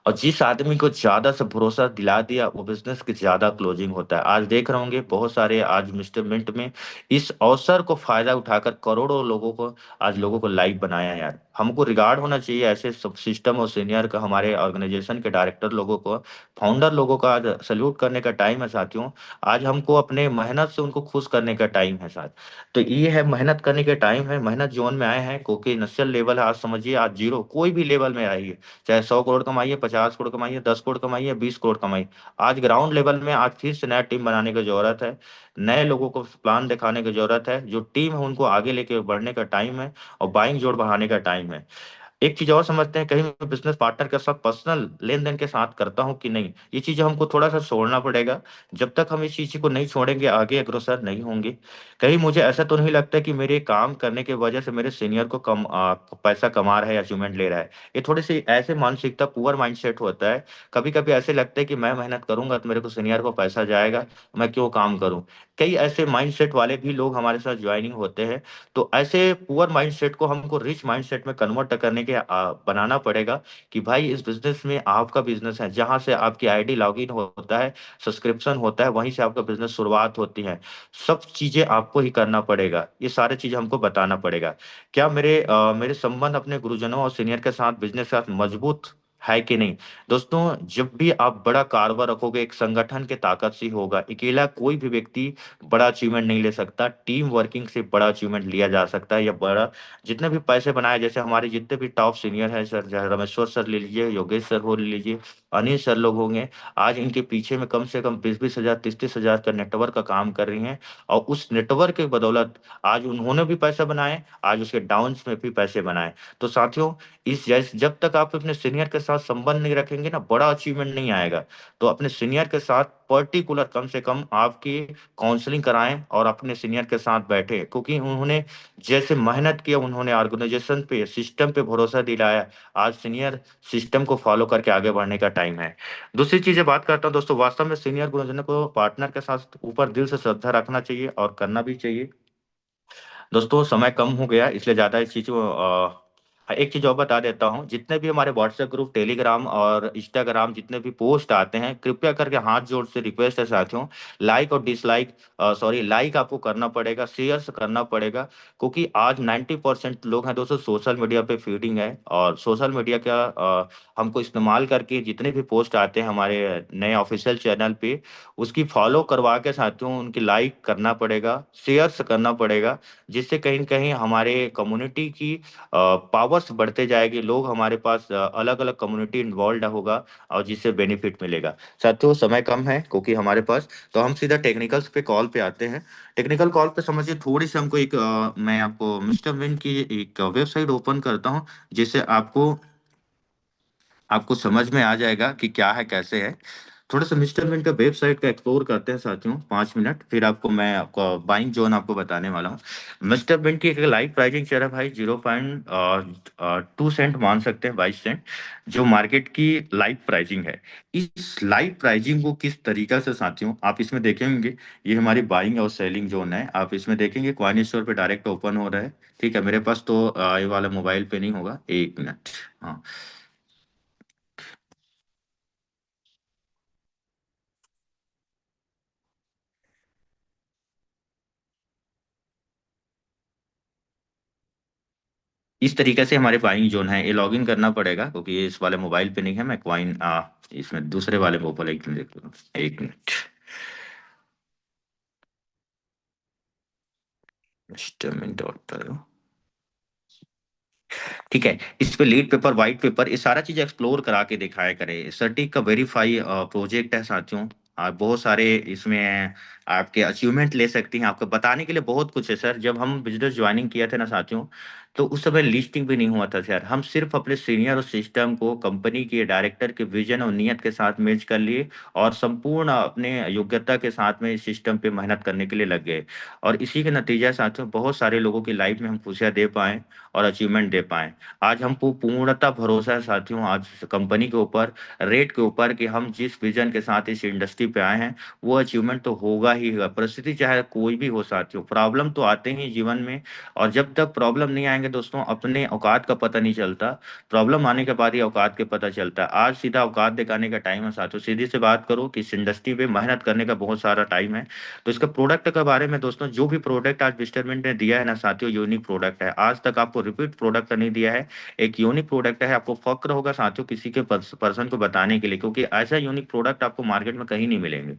और जिस आदमी को ज्यादा से भरोसा दिला दिया, वो बिजनेस की ज्यादा क्लोजिंग होता है। आज देख रहे होंगे बहुत सारे, आज मिस्टर मिंट में इस अवसर को फायदा उठाकर करोड़ों लोगों को, आज लोगों को लाइव बनाया है यार। हमको रिगार्ड होना चाहिए ऐसे सब सिस्टम और सीनियर का, हमारे ऑर्गेनाइजेशन के डायरेक्टर लोगों को, फाउंडर लोगों का आज सल्यूट करने का टाइम है साथियों। आज हमको अपने मेहनत से उनको खुश करने का टाइम है साथ। तो ये है, मेहनत करने के टाइम है, मेहनत जोन में आए हैं, क्योंकि नेशनल लेवल है, आज समझिए, आज जीरो कोई भी लेवल में आइए, चाहे 100 करोड़ कमाइए, 50 करोड़ कमाइए, 10 करोड़ कमाइए, 20 करोड़ कमाइए, आज ग्राउंड लेवल में आज फिर से नया टीम बनाने की जरूरत है। नए लोगों को प्लान दिखाने की जरूरत है, जो टीम है उनको आगे लेके बढ़ने का टाइम है, और बाइंग जोड़ बढ़ाने का टाइम है। एक चीज और समझते हैं, कहीं मैं बिजनेस पार्टनर के साथ पर्सनल लेन देन के साथ करता हूँ कि नहीं, ये चीजें हमको थोड़ा सा छोड़ना पड़ेगा। जब तक हम इस चीज को नहीं छोड़ेंगे, आगे अग्रसर नहीं होंगे। कहीं मुझे ऐसा तो नहीं लगता कि मेरे काम करने की वजह से मेरे सीनियर को पैसा कमा रहा है या अचीवमेंट ले रहा है। ये थोड़ी सी ऐसे मानसिकता, पुअर माइंडसेट होता है। कभी कभी ऐसे लगता है कि मैं मेहनत करूंगा तो मेरे को सीनियर को पैसा जाएगा, मैं क्यों काम करूं। कई ऐसे माइंडसेट वाले भी लोग हमारे साथ ज्वाइनिंग होते हैं। तो ऐसे पुअर माइंडसेट को हमको रिच माइंडसेट में कन्वर्ट करने के बनाना पड़ेगा, कि भाई इस बिजनेस में आपका बिजनेस है, जहां से आपकी आईडी लॉगिन होता है, सब्सक्रिप्शन होता है, वहीं से आपका बिजनेस शुरुआत होती है। सब चीजें आपको ही करना पड़ेगा, ये सारे चीजें हमको बताना पड़ेगा। क्या मेरे संबंध अपने गुरुजनों और सीनियर के साथ, बिजनेस के साथ मजबूत है कि नहीं? दोस्तों, जब भी आप बड़ा कारोबार रखोगे, एक संगठन की ताकत से ही होगा। अकेला कोई भी व्यक्ति बड़ा अचीवमेंट नहीं ले सकता, टीम वर्किंग से बड़ा अचीवमेंट लिया जा सकता है, या बड़ा जितने भी पैसे बनाए, जैसे हमारे जितने भी टॉप सीनियर हैं सर, चाहे रमेश्वर सर ले लीजिए, योगेश सर हो ले लीजिए, अनिल सर लोग होंगे, आज इनके पीछे में कम से कम 20-20 हजार, 30-30 हजार का नेटवर्क का काम कर रही हैं। और उस नेटवर्क के बदौलत आज उन्होंने भी पैसा बनाए, आज उसके डाउन्स में भी पैसे बनाए। तो साथियों, इस जैसे जब तक आप अपने सीनियर के साथ संबंध नहीं रखेंगे ना, बड़ा अचीवमेंट नहीं आएगा। तो अपने सीनियर के साथ पर्टिकुलर कम से कम आपकी काउंसलिंग कराएं, और अपने सीनियर के साथ बैठे, क्योंकि उन्होंने जैसे मेहनत किया, उन्होंने ऑर्गेनाइजेशन पे, सिस्टम पे भरोसा दिलाया। आज सीनियर सिस्टम को फॉलो करके आगे बढ़ने का टाइम है। दूसरी चीजें बात करता हूँ दोस्तों, वास्तव में सीनियर गुरुजनों को पार्टनर के साथ ऊपर दिल से श्रद्धा रखना चाहिए, और करना भी चाहिए। दोस्तों, समय कम हो गया, इसलिए ज्यादा इस चीज को एक चीज और बता देता हूँ, जितने भी हमारे व्हाट्सएप ग्रुप, टेलीग्राम और इंस्टाग्राम, जितने भी पोस्ट आते हैं, कृपया करके हाथ जोड़ से रिक्वेस्ट है साथियों, लाइक और डिसलाइक, सॉरी, लाइक आपको करना पड़ेगा, शेयर करना पड़ेगा। क्योंकि आज 90% लोग हैं दोस्तों सोशल मीडिया पे फीडिंग है, और सोशल मीडिया का हमको इस्तेमाल करके जितने भी पोस्ट आते हैं हमारे नए ऑफिशियल चैनल पे, उसकी फॉलो करवा के साथियों उनकी लाइक करना पड़ेगा, शेयर करना पड़ेगा, जिससे कहीं न कहीं हमारे कम्युनिटी की पावर्स बढ़ते जाएगी, लोग हमारे पास अलग अलग कम्युनिटी इन्वॉल्व होगा, और जिससे बेनिफिट मिलेगा। साथियों, समय कम है क्योंकि हमारे पास, तो हम सीधा टेक्निकल्स पे कॉल पे आते हैं। टेक्निकल कॉल पे समझिए, थोड़ी सी हमको मैं आपको मिस्टर विन की एक वेबसाइट ओपन करता हूँ, जिससे आपको आपको समझ में आ जाएगा कि क्या है, कैसे है। थोड़ा सा मिस्टर मिन का वेबसाइट का एक्सप्लोर करते हैं साथियों, 5 मिनट, फिर आपको मैं आपका बाइंग जोन आपको बताने वाला हूँ। मिस्टर मिन की एक लाइव प्राइसिंग चल रहा है भाई, 0.2 सेंट मान सकते हैं, 22 सेंट, जो मार्केट की लाइव प्राइसिंग है। इस लाइव प्राइसिंग को किस तरीका से साथियों आप इसमें देखेंगे, ये हमारी बाइंग और सेलिंग जोन है। आप इसमें देखेंगे कॉइन स्टोर पे डायरेक्ट ओपन हो रहा है। ठीक है, मेरे पास तो ये वाला मोबाइल पे नहीं होगा, 1 मिनट। हाँ, इस तरीके से हमारे बाइंग जोन है, ये लॉगिन करना पड़ेगा, क्योंकि ये इस वाले मोबाइल पे नहीं है। मैं क्वाइन इसमें दूसरे वाले मोबाइल, एक मिनट देखो, 1 मिनट। डॉट, ठीक है। इस पे लीड पेपर, व्हाइट पेपर, ये सारा चीज एक्सप्लोर करा के दिखाया करे। सर्टिक का वेरीफाई प्रोजेक्ट है साथियों। बहुत सारे इसमें आपके अचीवमेंट ले सकती हैं। आपको बताने के लिए बहुत कुछ है सर। जब हम बिजनेस ज्वाइनिंग किया था ना साथियों, तो उस समय लिस्टिंग भी नहीं हुआ था सर। हम सिर्फ अपने सीनियर और सिस्टम को कंपनी के डायरेक्टर के विजन और नियत के साथ मैच कर लिए, और संपूर्ण अपने योग्यता के साथ में इस सिस्टम पे मेहनत करने के लिए लग गए। और इसी के नतीजा साथियों बहुत सारे लोगों की लाइफ में हम खुशियां दे पाए और अचीवमेंट दे पाए। आज हमको पूर्णतः भरोसा है साथियों आज कंपनी के ऊपर, रेट के ऊपर, कि हम जिस विजन के साथ इस इंडस्ट्री पे आए हैं वो अचीवमेंट तो होगा ही होगा। परिस्थिति चाहे कोई भी हो साथियों, प्रॉब्लम तो आते ही जीवन में। और जब तक प्रॉब्लम नहीं आएंगे दोस्तों, अपने औकात का पता नहीं चलता। प्रॉब्लम आने के बाद ही औकात के पता चलता है। आज सीधा औकात दिखाने का टाइम है साथियों। सीधी सी बात करो कि इस इंडस्ट्री पे मेहनत करने का बहुत सारा टाइम है। तो इसका प्रोडक्ट के बारे में दोस्तों, जो भी प्रोडक्ट आज विस्टरमेंट ने दिया है ना साथियों, यूनिक प्रोडक्ट है। आज तक आपको रिपीट प्रोडक्ट नहीं दिया है, एक यूनिक प्रोडक्ट है। आपको फक्र होगा साथियों किसी के पर्सन को बताने के लिए, क्योंकि ऐसा यूनिक प्रोडक्ट आपको मार्केट में कहीं नहीं मिलेंगे।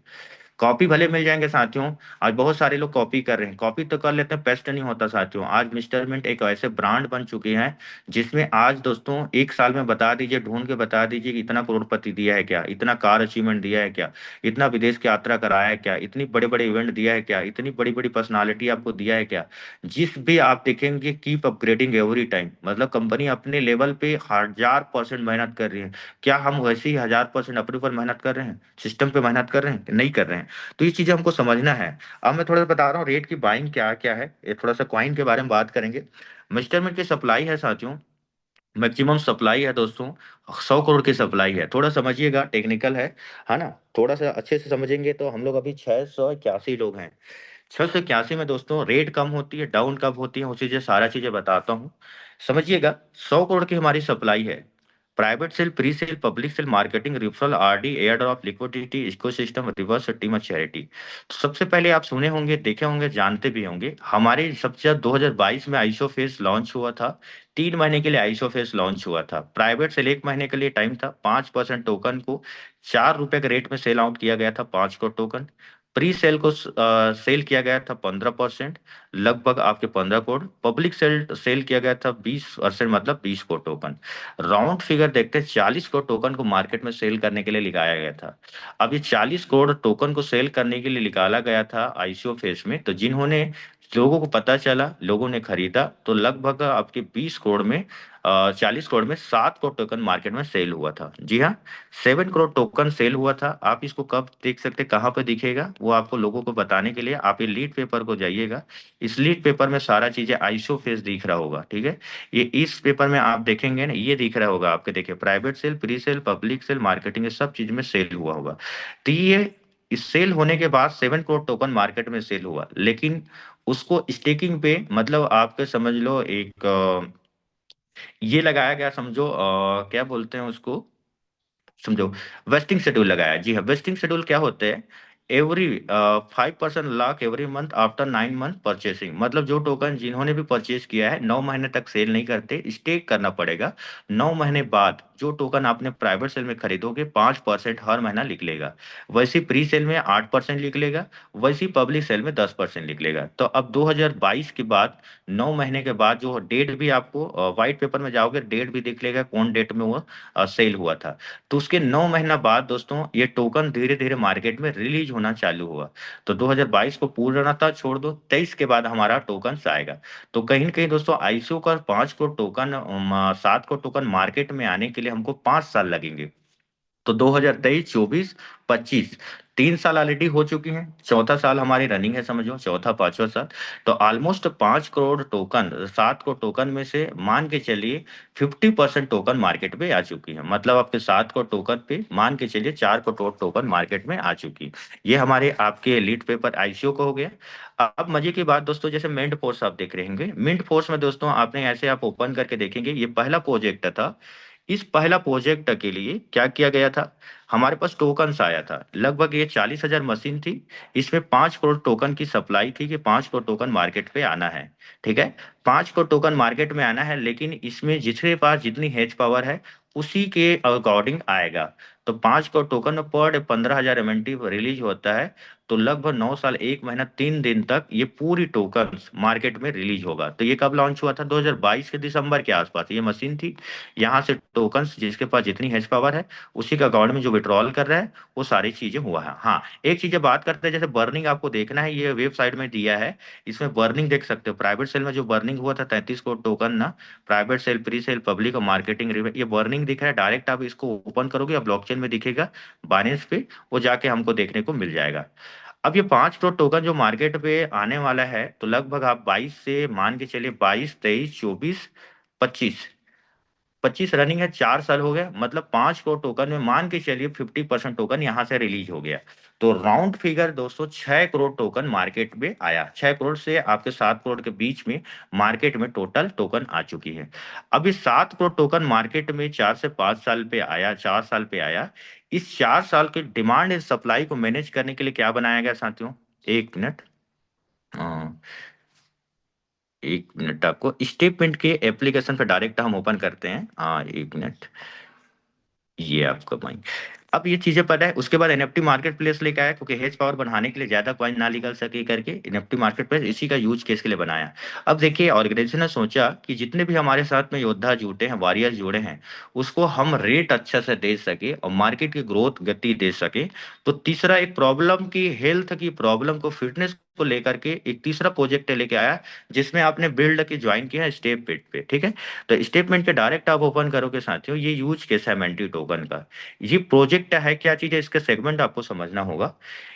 कॉपी भले मिल जाएंगे साथियों, आज बहुत सारे लोग कॉपी कर रहे हैं, कॉपी तो कर लेते हैं, पेस्ट नहीं होता साथियों। आज मिस्टर मिंट एक ऐसे ब्रांड बन चुके हैं जिसमें आज दोस्तों एक साल में बता दीजिए, ढूंढ के बता दीजिए कि इतना करोड़पति दिया है क्या, इतना कार अचीवमेंट दिया है क्या, इतना विदेश की यात्रा कराया है क्या, इतनी बड़े बड़े इवेंट दिया है क्या, इतनी बड़ी बड़ी पर्सनालिटी आपको दिया है क्या। जिस भी आप देखेंगे, कीप अपग्रेडिंग एवरी टाइम, मतलब कंपनी अपने लेवल पे 1000% मेहनत कर रही है। क्या हम वैसे ही 1000% अपने ऊपर मेहनत कर रहे हैं, सिस्टम पे मेहनत कर रहे हैं? नहीं कर रहे हैं। तो ये चीजें हमको समझना है। अब मैं थोड़ा सा बता रहा हूँ रेट की बाइंग क्या क्या है, ये थोड़ा सा क्वाइन के बारे में बात करेंगे। मेजरमेंट की सप्लाई है साथियों, मैक्सिमम सप्लाई है दोस्तों, 100 करोड़ की सप्लाई है। थोड़ा समझिएगा, टेक्निकल है ना। थोड़ा सा अच्छे से समझेंगे तो हम लोग अभी 681 लोग हैं। 681 में दोस्तों रेट कम होती है, डाउन कब होती है, वो चीजें सारा चीजें बताता हूँ, समझिएगा। 100 करोड़ की हमारी सप्लाई है। Private sale, pre sale, public sale, marketing, referral, RD, air drop, liquidity, ecosystem, reverse, team, charity. तो सबसे पहले आप सुने होंगे, देखे होंगे, जानते भी होंगे, हमारे सबसे ज्यादा 2022 में आइसो फेस लॉन्च हुआ था। 3 महीने के लिए आइसो फेस लॉन्च हुआ था। प्राइवेट सेल 1 महीने के लिए टाइम था। 5% टोकन को 4 रुपए के रेट में सेल आउट किया गया था, 5 करोड़ टोकन। प्री सेल को सेल किया गया था 15%, लगभग आपके 15 करोड़। पब्लिक सेल सेल किया गया था 20%, मतलब 20 करोड़ टोकन। राउंड फिगर देखते हैं, 40 करोड़ टोकन को मार्केट में सेल करने के लिए निकाला गया था। अब ये 40 करोड़ टोकन को सेल करने के लिए निकाला गया था आईसीओ फेस में, तो जिन्होंने, लोगों को पता चला, लोगों ने खरीदा, तो लगभग आपके 20 करोड़ में, 40 करोड़ में 7 करोड़ टोकन मार्केट में सेल हुआ था। जी हाँ, 7 करोड़ टोकन सेल हुआ था। आप इसको कब देख सकते हैं, कहाँ पे दिखेगा, वो आपको लोगों को बताने के लिए आप ये लीड पेपर को जाइएगा। इस लीड पेपर में सारा चीजें आईसो फेस दिख रहा होगा, ठीक है। ये इस पेपर में आप देखेंगे ना, ये दिख रहा होगा आपके, देखिए private sale, pre sale, public sale, marketing, ये सब चीज में सेल हुआ होगा। तो ये इस सेल होने के बाद 7 करोड़ टोकन मार्केट में सेल हुआ, लेकिन उसको स्टेकिंग पे, मतलब आपके समझ लो एक ये लगाया गया, समझो क्या बोलते हैं उसको, समझो वेस्टिंग शेड्यूल लगाया। जी हाँ, वेस्टिंग शेड्यूल क्या होते हैं, every 5% lakh every month after 9 month purchasing, मतलब जो टोकन जिन्होंने भी परचेज किया है 9 महीने तक सेल नहीं करते, स्टेक करना पड़ेगा। 9 महीने बाद जो टोकन आपने प्राइवेट सेल में खरीदोगे 5% हर महीना निकलेगा। वैसे प्री सेल में 8% निकलेगा, वैसे पब्लिक सेल में 10% निकलेगा। तो अब 2022 के बाद, 9 महीने के बाद, जो डेट भी आपको व्हाइट पेपर में जाओगे डेट भी दिख लेगा कौन डेट में वो सेल हुआ था। तो उसके 9 महीना बाद दोस्तों ये टोकन धीरे धीरे मार्केट में रिलीज होना चालू हुआ। तो 2022 को पूर्णतः छोड़ दो, 23 के बाद हमारा टोकन आएगा। तो कहीं न कहीं दोस्तों आईसीओ का 5 crore token, 7 crore token market में आने के लिए हमको 5 साल लगेंगे। तो 2023, 24, 25, 3 साल ऑलरेडी हो चुकी हैं, चौथा साल हमारी रनिंग है, समझो चौथा पांचवा साल। तो almost 5 crore token, 7 crore token में से मान के चलिए 50% टोकन मार्केट पे आ चुकी है। मतलब आपके 7 करोड़ टोकन पे मान के चलिए 4 करोड़ टोकन मार्केट में आ चुकी। ये हमारे आपके लीड पेपर आईसीओ का हो गया। अब मजे की बात दोस्तों, जैसे मिंट फोर्स आप देख रहे होंगे, मिंट फोर्स में दोस्तों आपने ऐसे आप ओपन करके देखेंगे, ये पहला प्रोजेक्ट था। इस पहला प्रोजेक्ट के लिए क्या किया गया था, हमारे पास टोकन्स आया था, लगभग ये 40,000 मशीन थी। इसमें 5 करोड़ टोकन की सप्लाई थी कि 5 करोड़ टोकन मार्केट पे आना है, ठीक है। 5 करोड़ टोकन मार्केट में आना है, लेकिन इसमें जिसके पास जितनी हेज पावर है उसी के अकॉर्डिंग आएगा। तो 5 करोड़ टोकन पर 15,000 एमएनटी रिलीज होता है। तो लगभग 9 साल 1 महीना 3 दिन तक ये पूरी टोकन मार्केट में रिलीज होगा। तो ये कब लॉन्च हुआ था? 2022 के दिसंबर के आसपास ये मशीन थी। यहाँ से टोकन्स जिसके पास जितनी हेज पावर है उसी का अकाउंट में जो विड्रॉल कर रहा है वो सारी चीजें हुआ है। हाँ, एक चीजें बात करते हैं, जैसे बर्निंग आपको देखना है, ये वेबसाइट में दिया है, इसमें बर्निंग देख सकते हो। प्राइवेट सेल में जो बर्निंग हुआ था 33 करोड़ टोकन ना, private sale, pre sale, public और मार्केटिंग, ये बर्निंग दिख रहा है। डायरेक्ट आप इसको ओपन करोगे या ब्लॉकचेन में दिखेगा बाइनेंस पे, वो जाके हमको देखने को मिल जाएगा। अब ये 5 करोड़ टोकन जो मार्केट पे आने वाला है, तो लगभग आप 22 से मान के चलिए, 22, 23, 24, 25, 25 रनिंग है, 4 साल हो गए, मतलब 5 करोड़ टोकन में मान के चलिए 50% टोकन यहाँ से रिलीज हो गया। तो राउंड फिगर दोस्तों 6 करोड़ टोकन मार्केट में आया। 6 करोड़ से आपके 7 करोड़ के बीच में मार्केट में टोटल टोकन आ चुकी है। अब इस 7 करोड़ टोकन मार्केट में 4 से 5 साल पे आया, 4 साल पे आया। इस 4 साल के डिमांड एंड सप्लाई को मैनेज करने के लिए क्या बनाया गया साथियों? एक मिनट, एक मिनट, आपको स्टेटमेंट के एप्लीकेशन पे डायरेक्ट हम ओपन करते हैं। हाँ, एक मिनट, ये आपका माइक। अब ये चीजें पता है, उसके बाद एनएफटी मार्केट प्लेस लेके आया, क्योंकि हेज पावर बढ़ाने के लिए ज्यादा कॉइन ना निकल सके करके एनएफटी मार्केट प्लेस इसी का यूज केस के लिए बनाया। अब देखिए, ऑर्गेनाइजेशन ने सोचा कि जितने भी हमारे साथ में योद्धा जुटे हैं, वॉरियर जुड़े हैं, उसको हम रेट अच्छा से दे सके और मार्केट की ग्रोथ गति दे सके। तो तीसरा एक प्रॉब्लम की, हेल्थ की प्रॉब्लम को, फिटनेस को लेकर के एक तीसरा प्रोजेक्ट लेके आया, जिसमें आपने बिल्ड की ज्वाइन किया स्टेप पेट पे, ठीक है। तो स्टेटमेंट के डायरेक्ट आप ओपन करोगे साथियों, ये यूज केस है मेंटी टोकन का। ये प्रोजेक्ट है, क्या चीज है, इसका सेगमेंट आपको समझना होगा।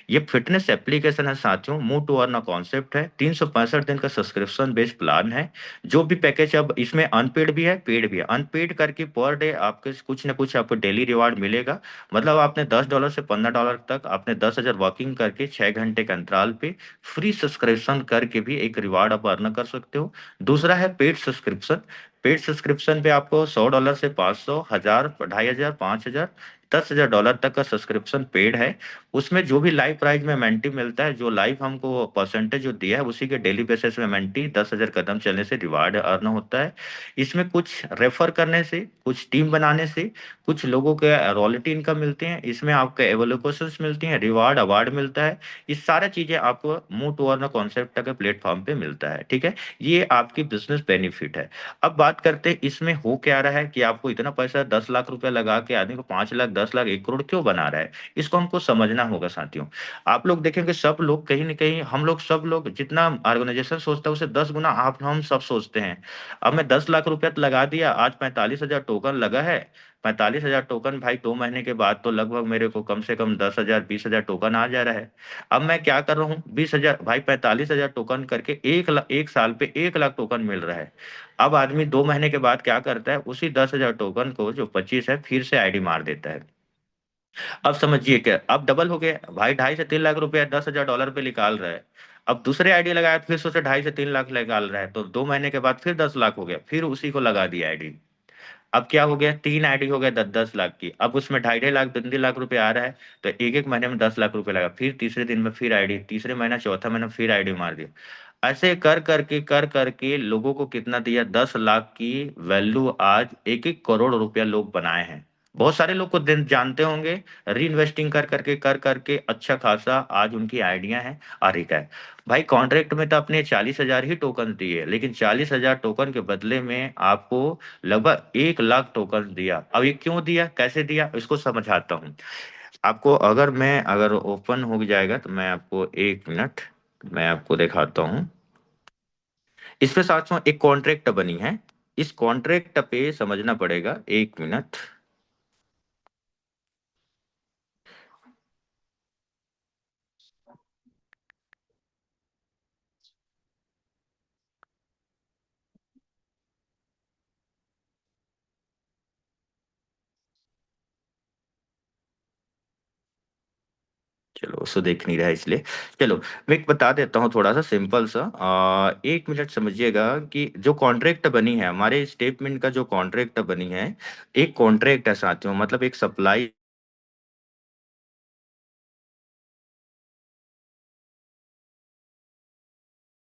ये फिटनेस एप्लीकेशन है साथियों, मूव टू अर्न कॉन्सेप्ट है, 365 दिन का सब्सक्रिप्शन बेस्ड प्लान है। जो भी पैकेज, अब इसमें अनपेड भी है, पेड भी है। अनपेड करके पर डे आपके कुछ ना कुछ आपको डेली रिवार्ड मिलेगा। मतलब आपने $10 से $15 तक आपने 10,000 वॉकिंग करके 6 घंटे के अंतराल पे फ्री सब्सक्रिप्शन करके भी एक रिवार्ड आप अर्न कर सकते हो। दूसरा है पेड सब्सक्रिप्शन। पेड सब्सक्रिप्शन पे आपको $100 से 500, 1000, 2500, 5000, $10,000 तक का सब्सक्रिप्शन पेड है। उसमें जो भी लाइव प्राइस में मेंटी मिलता है, जो लाइव हमको परसेंटेज जो दिया है, उसी के डेली बेसिस में मेंटी 10,000 कदम चलने से रिवार्ड अर्न होता है। इसमें कुछ रेफर करने से, कुछ टीम बनाने से, कुछ लोगों के रॉयल्टी इनकम मिलते हैं, इसमें आपको एवोल्यूशंस मिलती हैं, रिवार्ड अवार्ड मिलता है। ये सारा चीजें आपको मूव टू अर्न कॉन्सेप्ट के प्लेटफॉर्म पे मिलता है, ठीक है। ये आपकी बिजनेस बेनिफिट है। अब बात करते हैं इसमें हो क्या रहा है, कि आपको इतना पैसा 10 लाख रुपया लगा के आदमी को 5 लाख, 10 लाख, 1 करोड़ क्यों बना रहा है? इसको हमको समझना होगा साथियों। आप लोग देखेंगे सब लोग कहीं ना कहीं, हम लोग सब लोग जितना ऑर्गेनाइजेशन सोचता है उसे 10 गुना आप हम सब सोचते हैं। अब मैं 10 लाख रुपया तो लगा दिया, आज 45,000 टोकन लगा है। 45,000 टोकन भाई, 2 महीने के बाद तो लगभग मेरे को कम से कम 10,000, 20,000 टोकन आ जा रहा है। अब मैं क्या कर रहा हूँ, 20,000 भाई, 45,000 टोकन करके 1 लाख, 1 साल पे 1 लाख टोकन मिल रहा है। अब आदमी 2 महीने के बाद क्या करता है, उसी 10,000 टोकन को जो 25 है फिर से आईडी मार देता है। अब समझिए क्या, अब डबल हो गया भाई, 2.5 से 3 लाख रुपया $10,000 पे निकाल रहा है। अब दूसरे आईडी लगाया तो फिर से उसे 2.5 से 3 लाख निकाल रहा है, तो 2 महीने के बाद फिर 10 लाख हो गया, फिर उसी को लगा दिया आईडी। अब क्या हो गया, 3 आईडी हो गया 10-10 लाख की, अब उसमें 2.5-2.5 लाख, 3-3 लाख रुपए आ रहा है। तो एक एक महीने में 10 लाख रुपए लगा, फिर तीसरे दिन में फिर आईडी, तीसरे महीना, चौथा महीना फिर आईडी मार दिया। ऐसे कर करके लोगों को कितना दिया, 10 लाख की वैल्यू आज 1-1 करोड़ रुपया लोग बनाए हैं। बहुत सारे लोग को जानते होंगे, री इन्वेस्टिंग कर करके अच्छा खासा आज उनकी आइडिया है और एक है। भाई कॉन्ट्रैक्ट में तो अपने 40,000 ही टोकन दिए, लेकिन 40,000 टोकन के बदले में आपको लगभग 1 लाख टोकन दिया। अब ये क्यों दिया, कैसे दिया, इसको समझाता हूँ आपको। अगर ओपन हो जाएगा तो मैं आपको, 1 मिनट, मैं आपको दिखाता हूँ। इसके साथ में एक कॉन्ट्रैक्ट बनी है, इस कॉन्ट्रैक्ट पे समझना पड़ेगा, 1 मिनट। चलो, उसको देख नहीं रहा है इसलिए। चलो, मैं एक बता देता हूँ थोड़ा सा सिंपल सा, 1 मिनट समझिएगा। कि जो कॉन्ट्रैक्ट बनी है, हमारे स्टेटमेंट का जो कॉन्ट्रैक्ट बनी है, एक कॉन्ट्रैक्ट है साथियों, मतलब एक सप्लाई,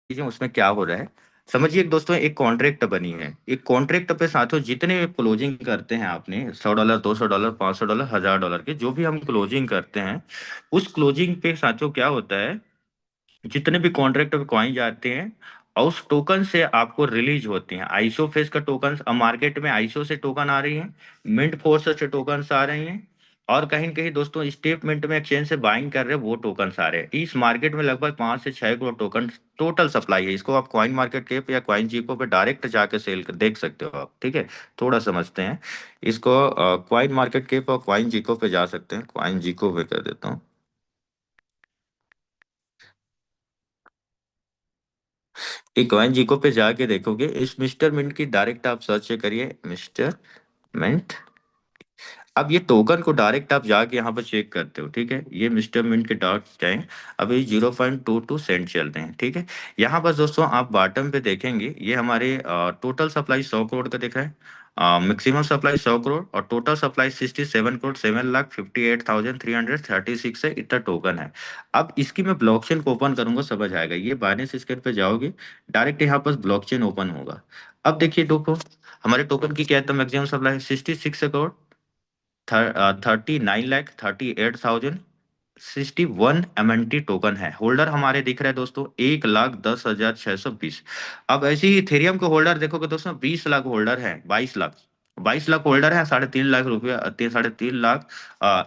उसमें क्या हो रहा है, समझिए दोस्तों, एक कॉन्ट्रैक्ट बनी है। एक कॉन्ट्रैक्ट पे साथियों जितने क्लोजिंग करते हैं आपने, $100, $200, $500, $1000 के जो भी हम क्लोजिंग करते हैं, उस क्लोजिंग पे साथियों क्या होता है, जितने भी कॉन्ट्रैक्ट पे कॉइन जाते हैं और उस टोकन से आपको रिलीज होते हैं आईसो फेस का टोकन। अब मार्केट में आईसो से टोकन आ रही है, मिंट फोर्स से टोकन आ रही हैं, और कहीं न कहीं दोस्तों स्टेप मिंट में एक्सचेंज से बाइंग कर रहे हैं वो टोकन आ रहे हैं। इस मार्केट में लगभग 5 से 6 करोड़ टोकन टोटल सप्लाई है। इसको आप कॉइन मार्केट कैप या कॉइन जीको पे डायरेक्ट जाके सेल कर देख सकते हो आप, ठीक है। थोड़ा समझते हैं इसको। कॉइन मार्केट कैप और कॉइन जीको पे जा सकते हैं। कॉइन जीको पे कर देता हूँ। एक कॉइन जीको पे जाके देखोगे, इस मिस्टर मिंट की डायरेक्ट आप सर्च करिए, मिस्टर मिंट। अब ये टोकन को डायरेक्ट आप जाके यहाँ पर चेक करते हो, ठीक है। ये मिस्टर मिंट के डॉट टाइम अभी 0.22 सेंट चल रहे हैं, ठीक है। यहाँ पर दोस्तों आप बॉटम पे देखेंगे, ये हमारे टोटल सप्लाई 100 करोड़ का दिख रहा है। मैक्सिमम सप्लाई 100 करोड़ और टोटल सप्लाई 67 करोड़ 7,58,336 है। इतना टोकन है। अब इसकी मैं ब्लॉकचेन को ओपन करूंगा, समझ आएगा। ये बाइनेंस स्क्वायर पे जाओगे, डायरेक्ट यहाँ पर ब्लॉकचेन ओपन होगा। अब देखिए दोस्तों, हमारे टोकन की क्या है, तो मैक्सिमम सप्लाई 66 करोड़ 39,38,061 टोकन है। होल्डर हमारे दिख रहे हैं दोस्तों 1,10,620। अब ऐसे ही इथेरियम के होल्डर देखोगे दोस्तों, 20 लाख होल्डर है, 22 लाख, 22 लाख होल्डर है। 3.5 लाख रुपया, 3.5 लाख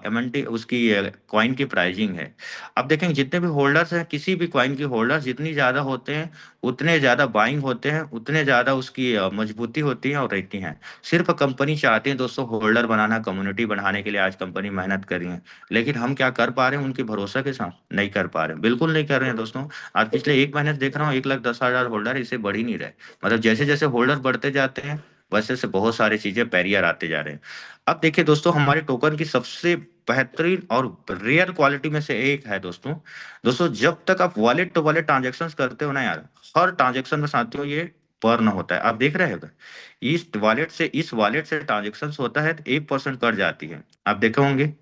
MNT उसकी कॉइन की प्राइसिंग है। अब देखेंगे जितने भी होल्डर्स हैं, किसी भी कॉइन के होल्डर्स जितनी ज्यादा होते हैं, उतने ज्यादा बाइंग होते हैं, उतने ज्यादा उसकी मजबूती होती है और रहती है। सिर्फ कंपनी चाहती है दोस्तों होल्डर बनाना, कम्युनिटी बढ़ाने के लिए आज कंपनी मेहनत कर रही है। लेकिन हम क्या कर पा रहे हैं उनके भरोसा के साथ? नहीं कर पा रहे हैं, बिल्कुल नहीं कर रहे हैं दोस्तों। आज पिछले 1 महीने से देख रहा हूँ 1,10,000 होल्डर, इससे बढ़ ही नहीं रहे। मतलब जैसे जैसे होल्डर बढ़ते जाते हैं, वैसे से बहुत सारी चीजें बैरियर आते जा रहे हैं। अब देखिए दोस्तों, हमारे टोकन की सबसे बेहतरीन और रेयर क्वालिटी में से एक है दोस्तों। दोस्तों जब तक आप वॉलेट टू वॉलेट ट्रांजेक्शन करते हो ना यार, हर ट्रांजेक्शन में साथियों ये बर्न होता है। आप देख रहे हो, इस वॉलेट से ट्रांजेक्शन होता है तो 1% कट जाती है। आप देखे होंगे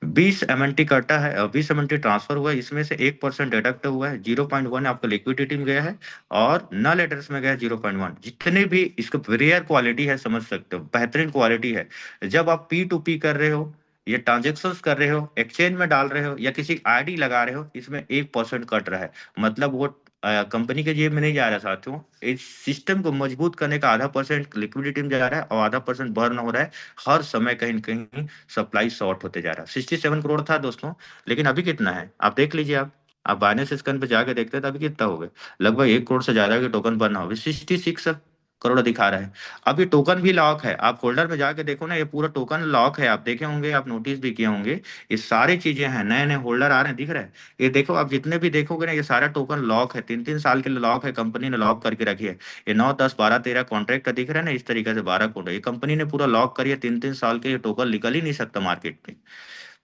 20 MNT कटा है, 20 MNT ट्रांसफर हुआ है, इसमें से 1% डिडक्ट हुआ है, 0.1 आपका लिक्विडिटी में गया है और नल एड्रेस में गया है 0.1। जितने भी इसको रेयर क्वालिटी है, समझ सकते हो, बेहतरीन क्वालिटी है। जब आप P2P कर रहे हो, ये ट्रांजेक्शन कर रहे हो, एक्सचेंज में डाल रहे हो या किसी आईडी लगा रहे हो, इसमें 1% कट रहा है। मतलब वो कंपनी के जेब में नहीं जा रहा साथियों, इस सिस्टम को मजबूत करने का आधा परसेंट लिक्विडिटी में जा रहा है और आधा परसेंट बर्न हो रहा है। हर समय कहीं न कहीं सप्लाई शॉर्ट होते जा रहा है। 67 करोड़ था दोस्तों, लेकिन अभी कितना है आप देख लीजिए। आप बाइनेंस स्कैन पे जाके देखते हैं तो अभी कितना हो गया, लगभग 1 करोड़ से ज्यादा के टोकन बनना होगा। 66 करोड़ दिखा रहा है। अब ये टोकन भी लॉक है, आप होल्डर में जाके देखो ना, ये पूरा टोकन लॉक है। आप देखे होंगे, आप नोटिस भी किए होंगे, ये सारी चीजें हैं। नए नए होल्डर आ रहे हैं, दिख रहे हैं। ये देखो, आप जितने भी देखोगे ना, ये सारा टोकन लॉक है, 3 3 साल के लिए लॉक है, कंपनी ने लॉक करके रखी है। ये 9 10 12 13 कॉन्ट्रैक्ट दिख रहा है ना, इस तरीके से 12 करोड़ ये कंपनी ने पूरा लॉक करी है। 3 3 साल के ये टोकन निकल ही नहीं सकता मार्केट में।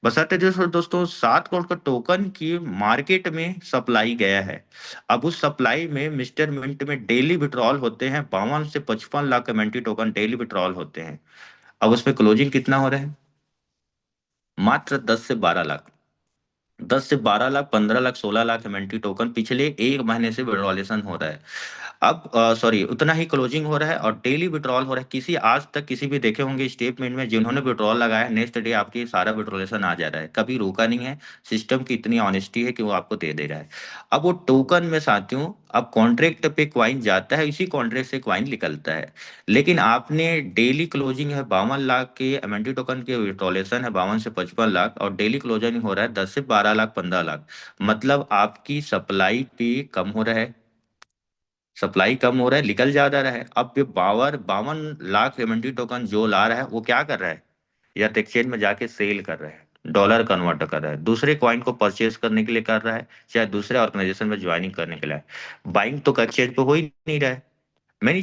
बशर्ते दोस्तों दोस्तों 7 करोड़ का टोकन की मार्केट में सप्लाई गया है। अब उस सप्लाई में मिस्टर मिंट में डेली विड्रॉल होते हैं 52 से 55 lakh MNT token daily withdrawal होते हैं। अब उसमें क्लोजिंग कितना हो रहा है? मात्र 10 से 12 लाख। 10 से 12 लाख, 15 लाख, 16 लाख MNT टोकन पिछले 1 महीने से विड्रॉलेशन हो रहा है। अब सॉरी, उतना ही क्लोजिंग हो रहा है और डेली विड्रॉल हो रहा है। किसी आज तक किसी भी देखे होंगे स्टेटमेंट में, जिन्होंने विड्रॉल लगाया नेक्स्ट डे आपकी सारा विड्रॉलेशन आ जा रहा है, कभी रुका नहीं है। सिस्टम की इतनी ऑनेस्टी है कि वो आपको दे दे रहा है। अब वो टोकन में साथियों, अब कॉन्ट्रैक्ट पे क्वाइन जाता है, इसी कॉन्ट्रैक्ट से क्वाइन निकलता है। लेकिन आपने डेली क्लोजिंग है 52 लाख के MNT टोकन के विड्रॉलेशन है, 52 से 55 लाख, और डेली क्लोजिंग हो रहा है 10 से 12 लाख, 15 लाख। मतलब आपकी सप्लाई पे कम हो रहा है, सप्लाई कम हो रहा है, निकल ज्यादा रहा है। अब ये 52 लाख MNT टोकन जो ला रहा है, वो क्या कर रहा है? या तो एक्सचेंज में जाके सेल कर रहा है, डॉलर कन्वर्ट कर रहा है, दूसरे कॉइन को परचेज करने के लिए कर रहा है, चाहे दूसरे ऑर्गेनाइजेशन में ज्वाइनिंग करने के लिए। बाइंग तो एक्सचेंज पे हो ही नहीं रहा है। मेन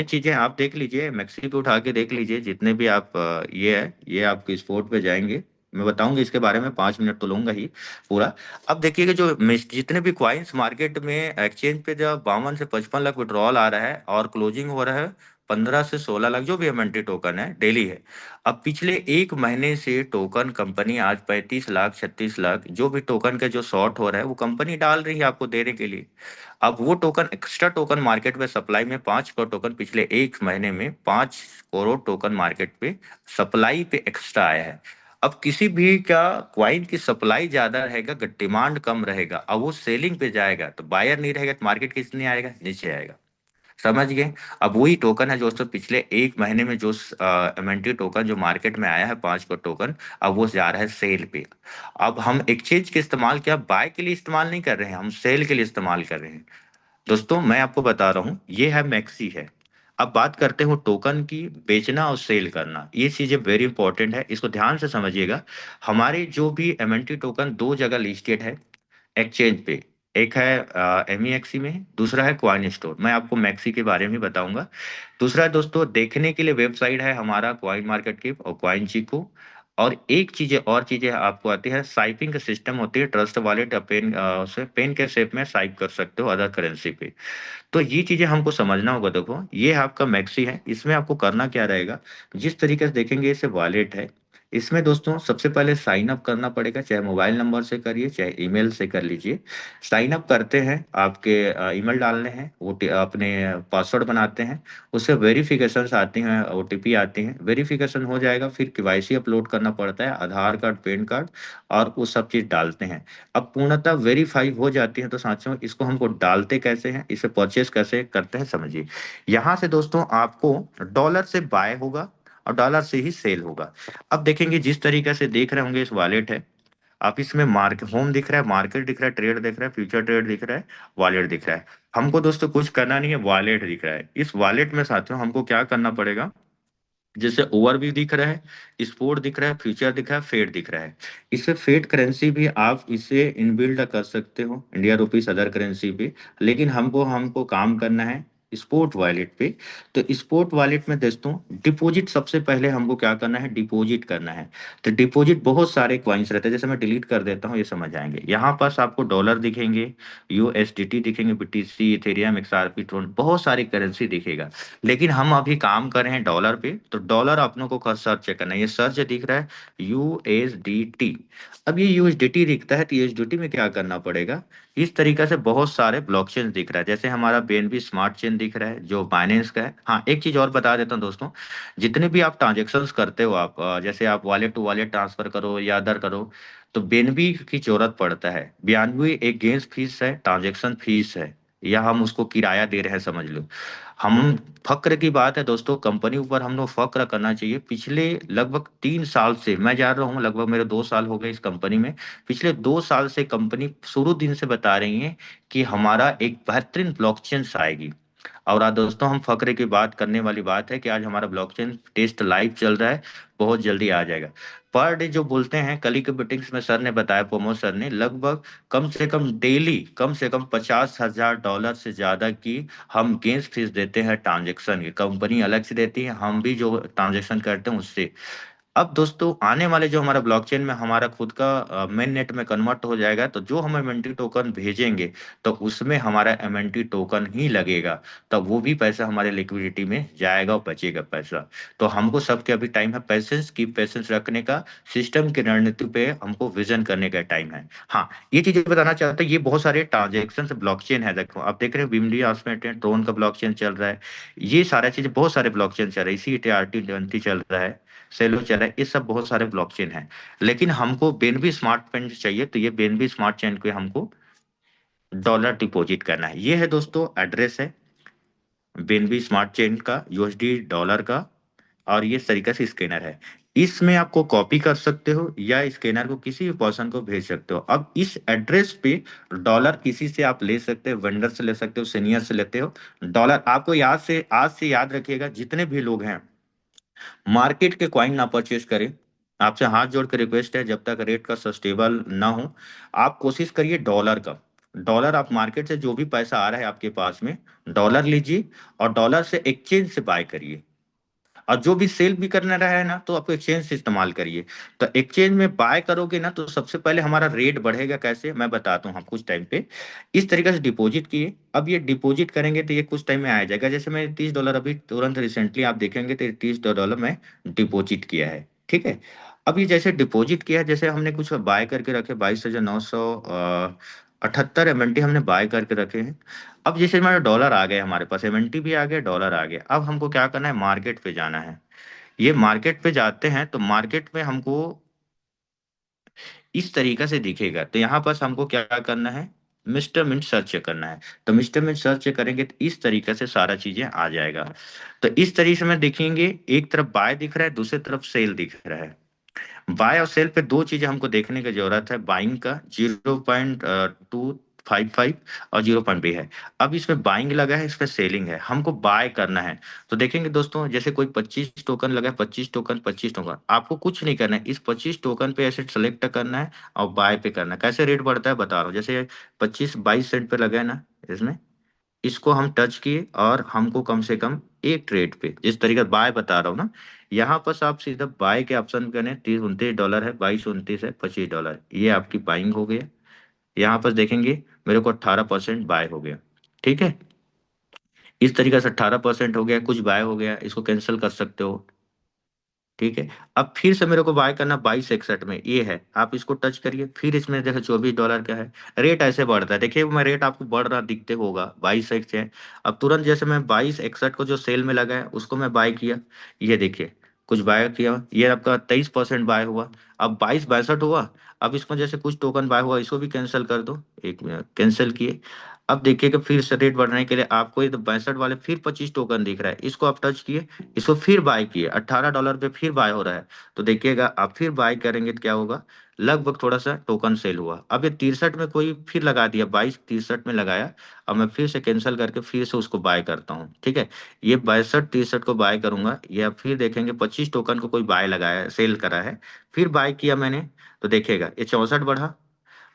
चीजें आप देख लीजिए, मैक्सी पे उठा के देख लीजिए, जितने भी आप ये है, ये आपके स्पोर्ट पे जाएंगे, मैं बताऊंगा इसके बारे में, 5 मिनट तो लूंगा ही पूरा। अब देखिएगा जो जितने भी क्वाइंस मार्केट में एक्सचेंज पे जब 52 से 55 लाख विड्रॉल आ रहा है और क्लोजिंग हो रहा है 15 से 16 लाख जो भी एमएनटी टोकन है डेली है। अब पिछले एक महीने से टोकन कंपनी आज 35 लाख 36 लाख जो भी टोकन का जो शॉर्ट हो रहा है वो कंपनी डाल रही है आपको देने के लिए। अब वो टोकन एक्स्ट्रा टोकन मार्केट में सप्लाई में 5 करोड़ टोकन पिछले एक महीने में 5 करोड़ टोकन मार्केट पे सप्लाई पे एक्स्ट्रा आया है। अब किसी भी का क्वाइन की सप्लाई ज्यादा रहेगा, डिमांड कम रहेगा, अब वो सेलिंग पे जाएगा तो बायर नहीं रहेगा तो मार्केट किस नहीं आएगा, नीचे आएगा। समझ गए। अब वही टोकन है दोस्तों पिछले एक महीने में जो एमएनटी टोकन जो मार्केट में आया है 5 करोड़ टोकन, अब वो जा रहा है सेल पे। अब हम एक्सचेंज के इस्तेमाल क्या बाय के लिए इस्तेमाल नहीं कर रहे हैं, हम सेल के लिए इस्तेमाल कर रहे हैं। दोस्तों मैं आपको बता रहा हूँ ये है मैक्सी है। अब बात करते हो टोकन की, बेचना और सेल करना, ये चीजें वेरी इंपॉर्टेंट है, इसको ध्यान से समझिएगा। हमारे जो भी एमएनटी टोकन दो जगह लिस्टेड है एक्सचेंज पे, एक है एमईएक्सी में, दूसरा है क्वाइन स्टोर। मैं आपको मैक्सी के बारे में बताऊंगा। दूसरा है दोस्तों देखने के लिए वेबसाइट है हमारा क्वाइन मार्केट की और क्वाइन चिको। और एक चीजें और चीजें आपको आती है, साइपिंग का सिस्टम होती है, ट्रस्ट वॉलेट या पेन से पेन के शेप में साइप कर सकते हो अदर करेंसी पे। तो ये चीजें हमको समझना होगा। देखो ये आपका मैक्सी है, इसमें आपको करना क्या रहेगा, जिस तरीके से देखेंगे इसे वॉलेट है। इसमें दोस्तों सबसे पहले साइन अप करना पड़ेगा, चाहे मोबाइल नंबर से करिए चाहे ईमेल से कर लीजिए। साइन अप करते हैं, आपके ईमेल डालने हैं, वो अपने पासवर्ड बनाते हैं, उससे वेरिफिकेशन आती हैं, ओटीपी आती हैं, वेरिफिकेशन हो जाएगा, फिर केवाईसी अपलोड करना पड़ता है, आधार कार्ड पैन कार्ड और वो सब चीज डालते हैं। अब पूर्णतः वेरीफाई हो जाती है तो साथियों इसको हमको डालते कैसे हैं, इसे परचेस कैसे करते हैं समझिए। यहाँ से दोस्तों आपको डॉलर से बाय होगा और डॉलर से ही सेल होगा। अब देखेंगे जिस तरीके से देख रहे होंगे इस वॉलेट है, आप इसमें मार्केट होम दिख रहा है, मार्केट दिख रहा है, ट्रेड दिख रहा है, फ्यूचर ट्रेड दिख रहा है, वॉलेट दिख रहा है। हमको दोस्तों कुछ करना नहीं है, वॉलेट दिख रहा है। इस वॉलेट में साथियों हमको क्या करना पड़ेगा, जैसे ओवरव्यू दिख रहा है, स्पोर्ट दिख रहा है, फ्यूचर दिख रहा है, फेड दिख रहा है। इससे फेड करेंसी भी आप इसे इनबिल्ड कर सकते हो इंडिया रुपीस अदर करेंसी पे। लेकिन हमको हमको काम करना है स्पोर्ट वॉलेट पे। तो स्पोर्ट वॉलेट में दोस्तों डिपॉजिट सबसे पहले हमको क्या करना है, डिपॉजिट करना है। तो डिपॉजिट बहुत सारे क्वाइंस रहते हैं, जैसे मैं डिलीट कर देता हूँ ये समझ आएंगे। यहाँ पास आपको डॉलर दिखेंगे, यूएसडीटी दिखेंगे, बीटीसी, इथेरियम, एक्सआरपी, ट्रोन, बहुत सारी करेंसी दिखेगा। लेकिन हम अभी काम कर रहे हैं डॉलर पे, तो डॉलर अपनों को सर्च करना है। ये सर्च दिख रहा है यूएसडीटी। अब ये यूएसडीटी दिखता है तो यूएसडीटी में क्या करना पड़ेगा, इस तरीके से बहुत सारे ब्लॉकचेन दिख रहा है, जैसे हमारा बीएनबी स्मार्ट चेन दिख रहा है जो बाइनेंस का है। हाँ एक चीज और बता देता हूँ दोस्तों, जितने भी आप ट्रांजेक्शन्स करते हो आप जैसे आप वॉलेट टू वॉलेट ट्रांसफर करो या अदर करो, तो बीएनबी की जरूरत पड़ता है। बीएनबी एक गेंस फीस है, ट्रांजेक्शन फीस है, या हम उसको किराया दे रहे हैं समझ लो। हम फक्र की बात है दोस्तों, कंपनी ऊपर हम लोग फक्र करना चाहिए। पिछले लगभग 3 साल से मैं जा रहा हूँ, लगभग मेरे 2 साल हो गए इस कंपनी में। पिछले 2 साल से कंपनी शुरू दिन से बता रही है कि हमारा एक बेहतरीन ब्लॉकचेन आएगी। और आज दोस्तों हम फक्र की बात करने वाली बात है कि आज हमारा ब्लॉकचेन टेस्ट लाइव चल रहा है, बहुत जल्दी आ जाएगा। पर डे जो बोलते हैं, कल ही के मीटिंग्स में सर ने बताया, पोमो सर ने, लगभग कम से कम डेली कम से कम $50,000 से ज्यादा की हम गेंस फीस देते हैं ट्रांजेक्शन की। कंपनी अलग से देती है, हम भी जो ट्रांजेक्शन करते हैं उससे। अब दोस्तों आने वाले जो हमारा ब्लॉकचेन में हमारा खुद का मेन नेट में कन्वर्ट हो जाएगा, तो जो हम एमएनटी टोकन भेजेंगे तो उसमें हमारा एमएनटी टोकन ही लगेगा। तब वो भी पैसा हमारे लिक्विडिटी में जाएगा और बचेगा पैसा। तो हमको सबके अभी टाइम है पैसेंस की, पैसेंस रखने का, सिस्टम की रणनीति पे हमको विजन करने का टाइम है। हाँ ये चीजें बताना चाहता हूँ, ये बहुत सारे ट्रांजेक्शन ब्लॉकचेन है। देखो आप देख रहे हो बिमली आसमेंट ड्रोन का ब्लॉकचेन चल रहा है, ये सारा चीज बहुत सारे ब्लॉकचेन चल रहे हैं, इसी टीआरटी चल रहा है, सेलो चल रहा है, ये सब बहुत सारे ब्लॉकचेन हैं। लेकिन हमको बीएनबी स्मार्ट पेन चाहिए, तो ये बीएनबी स्मार्ट चेन पे हमको डॉलर डिपॉजिट करना है। ये है दोस्तों एड्रेस है बीएनबी स्मार्ट चेन का, यूएसडी डॉलर का। और ये इस तरीके से स्कैनर है, इसमें आपको कॉपी कर सकते हो या स्कैनर को किसी भी पर्सन को भेज सकते हो। अब इस एड्रेस पे डॉलर किसी से आप ले सकते हो, वेंडर से ले सकते हो, सीनियर से लेते हो डॉलर। आपको याद से आज से याद रखिएगा, जितने भी लोग हैं मार्केट के कॉइन ना परचेज करें। आपसे हाथ जोड़ के रिक्वेस्ट है, जब तक रेट का सस्टेबल ना हो आप कोशिश करिए डॉलर का। डॉलर आप मार्केट से जो भी पैसा आ रहा है आपके पास में, डॉलर लीजिए और डॉलर से एक्सचेंज से बाय करिए। और जो भी सेल भी करना रहा है ना, तो आपको एक्सचेंज से इस्तेमाल करिए। तो एक्सचेंज में बाय करोगे ना, तो सबसे पहले हमारा रेट बढ़ेगा कैसे, मैं बताता हूँ हम कुछ टाइम पे। इस तरीके से डिपॉजिट किए, अब ये डिपॉजिट करेंगे तो ये कुछ टाइम में आ जाएगा। जैसे मैं $30 अभी तुरंत रिसेंटली आप देखेंगे तो $30 में डिपॉजिट किया है, ठीक है। अब ये जैसे डिपॉजिट किया है, जैसे हमने कुछ बाय करके रखे 22,978 MNT हमने बाय करके रखे हैं। अब जैसे हमारा डॉलर आ गया, हमारे पास MNT भी आ गया, डॉलर आ गया। अब हमको क्या करना है, मार्केट पे जाना है। ये मार्केट पे जाते हैं तो मार्केट में हमको इस तरीके से दिखेगा। तो यहाँ पर हमको क्या करना है, मिस्टर मिंट सर्च करना है। तो मिस्टर मिंट सर्च करेंगे तो इस तरीके से सारा चीजें आ जाएगा। तो इस तरीके से में देखेंगे, एक तरफ बाय दिख रहा है, दूसरी तरफ सेल दिख रहा है। बाय और सेल पे दो चीजें हमको देखने की जरूरत है। बाइंग का 0.255 और 0.2 है। अब इसमें बाइंग लगा है, इसमें सेलिंग है, हमको बाय करना है। तो देखेंगे दोस्तों, जैसे कोई 25 टोकन लगा है, 25 टोकन, 25 टोकन, आपको कुछ नहीं करना है, इस 25 टोकन पे ऐसे सेलेक्ट करना है और बाय पे करना है। कैसे रेट बढ़ता है बता रहा हूँ। जैसे 25 22 सेंट पे लगा है ना, इसमें इसको हम टच किए और हमको कम से कम एक ट्रेड पे, जिस तरीके से बाय बता रहा हूँ ना, यहाँ पर आप सीधा बाय के ऑप्शन करें। 30 29 डॉलर है, 22 29 है, $25, ये आपकी बाइंग हो गया। यहाँ पर देखेंगे मेरे को 18% बाय हो गया, ठीक है। इस तरीके से 18% हो गया, कुछ बाय हो गया, इसको कैंसिल कर सकते हो, ठीक है। अब फिर से मेरे को बाय करना 22 61 में, ये है, आप इसको टच करिए, फिर इसमें देखो $24 का है। रेट ऐसे बढ़ता है, देखिए मैं रेट आपको बढ़ रहा दिखते होगा 22 61। अब तुरंत जैसे मैं 22 61 को जो सेल में लगा है उसको मैं बाय किया, ये देखिए कुछ बाय किया, ये आपका 23% बाय हुआ। अब 22 62 हुआ। अब इसमें जैसे कुछ टोकन बाय हुआ, इसको भी कैंसिल कर दो, एक मिनट, कैंसिल किए। अब देखिए कि फिर से रेट बढ़ने के लिए आपको ये तो 62 वाले फिर 25 टोकन दिख रहा है, इसको आप टच किए, इसको फिर बाय किए, $18 पे फिर बाय हो रहा है। तो देखिएगा आप फिर बाय करेंगे तो क्या होगा, लगभग थोड़ा सा टोकन सेल हुआ। अब ये 63 में कोई फिर लगा दिया, 22 63 में लगाया। अब मैं फिर से कैंसिल करके फिर से उसको बाय करता हूँ, ठीक है। ये 62 63 को बाय करूंगा, ये आप फिर देखेंगे 25 टोकन को कोई बाय लगाया, सेल करा है, फिर बाय किया मैंने। तो देखिएगा ये 64 बढ़ा।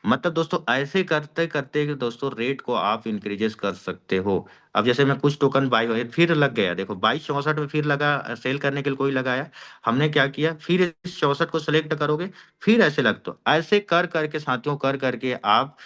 मतलब दोस्तों ऐसे करते करते कि दोस्तों रेट को आप इंक्रीजेस कर सकते हो। अब जैसे मैं कुछ टोकन बाई हुए फिर लग गया, देखो 22 64 में फिर लगा, सेल करने के लिए कोई लगाया, हमने क्या किया, फिर इस 64 को सिलेक्ट करोगे, फिर ऐसे लग, तो ऐसे कर करके साथियों, कर करके आप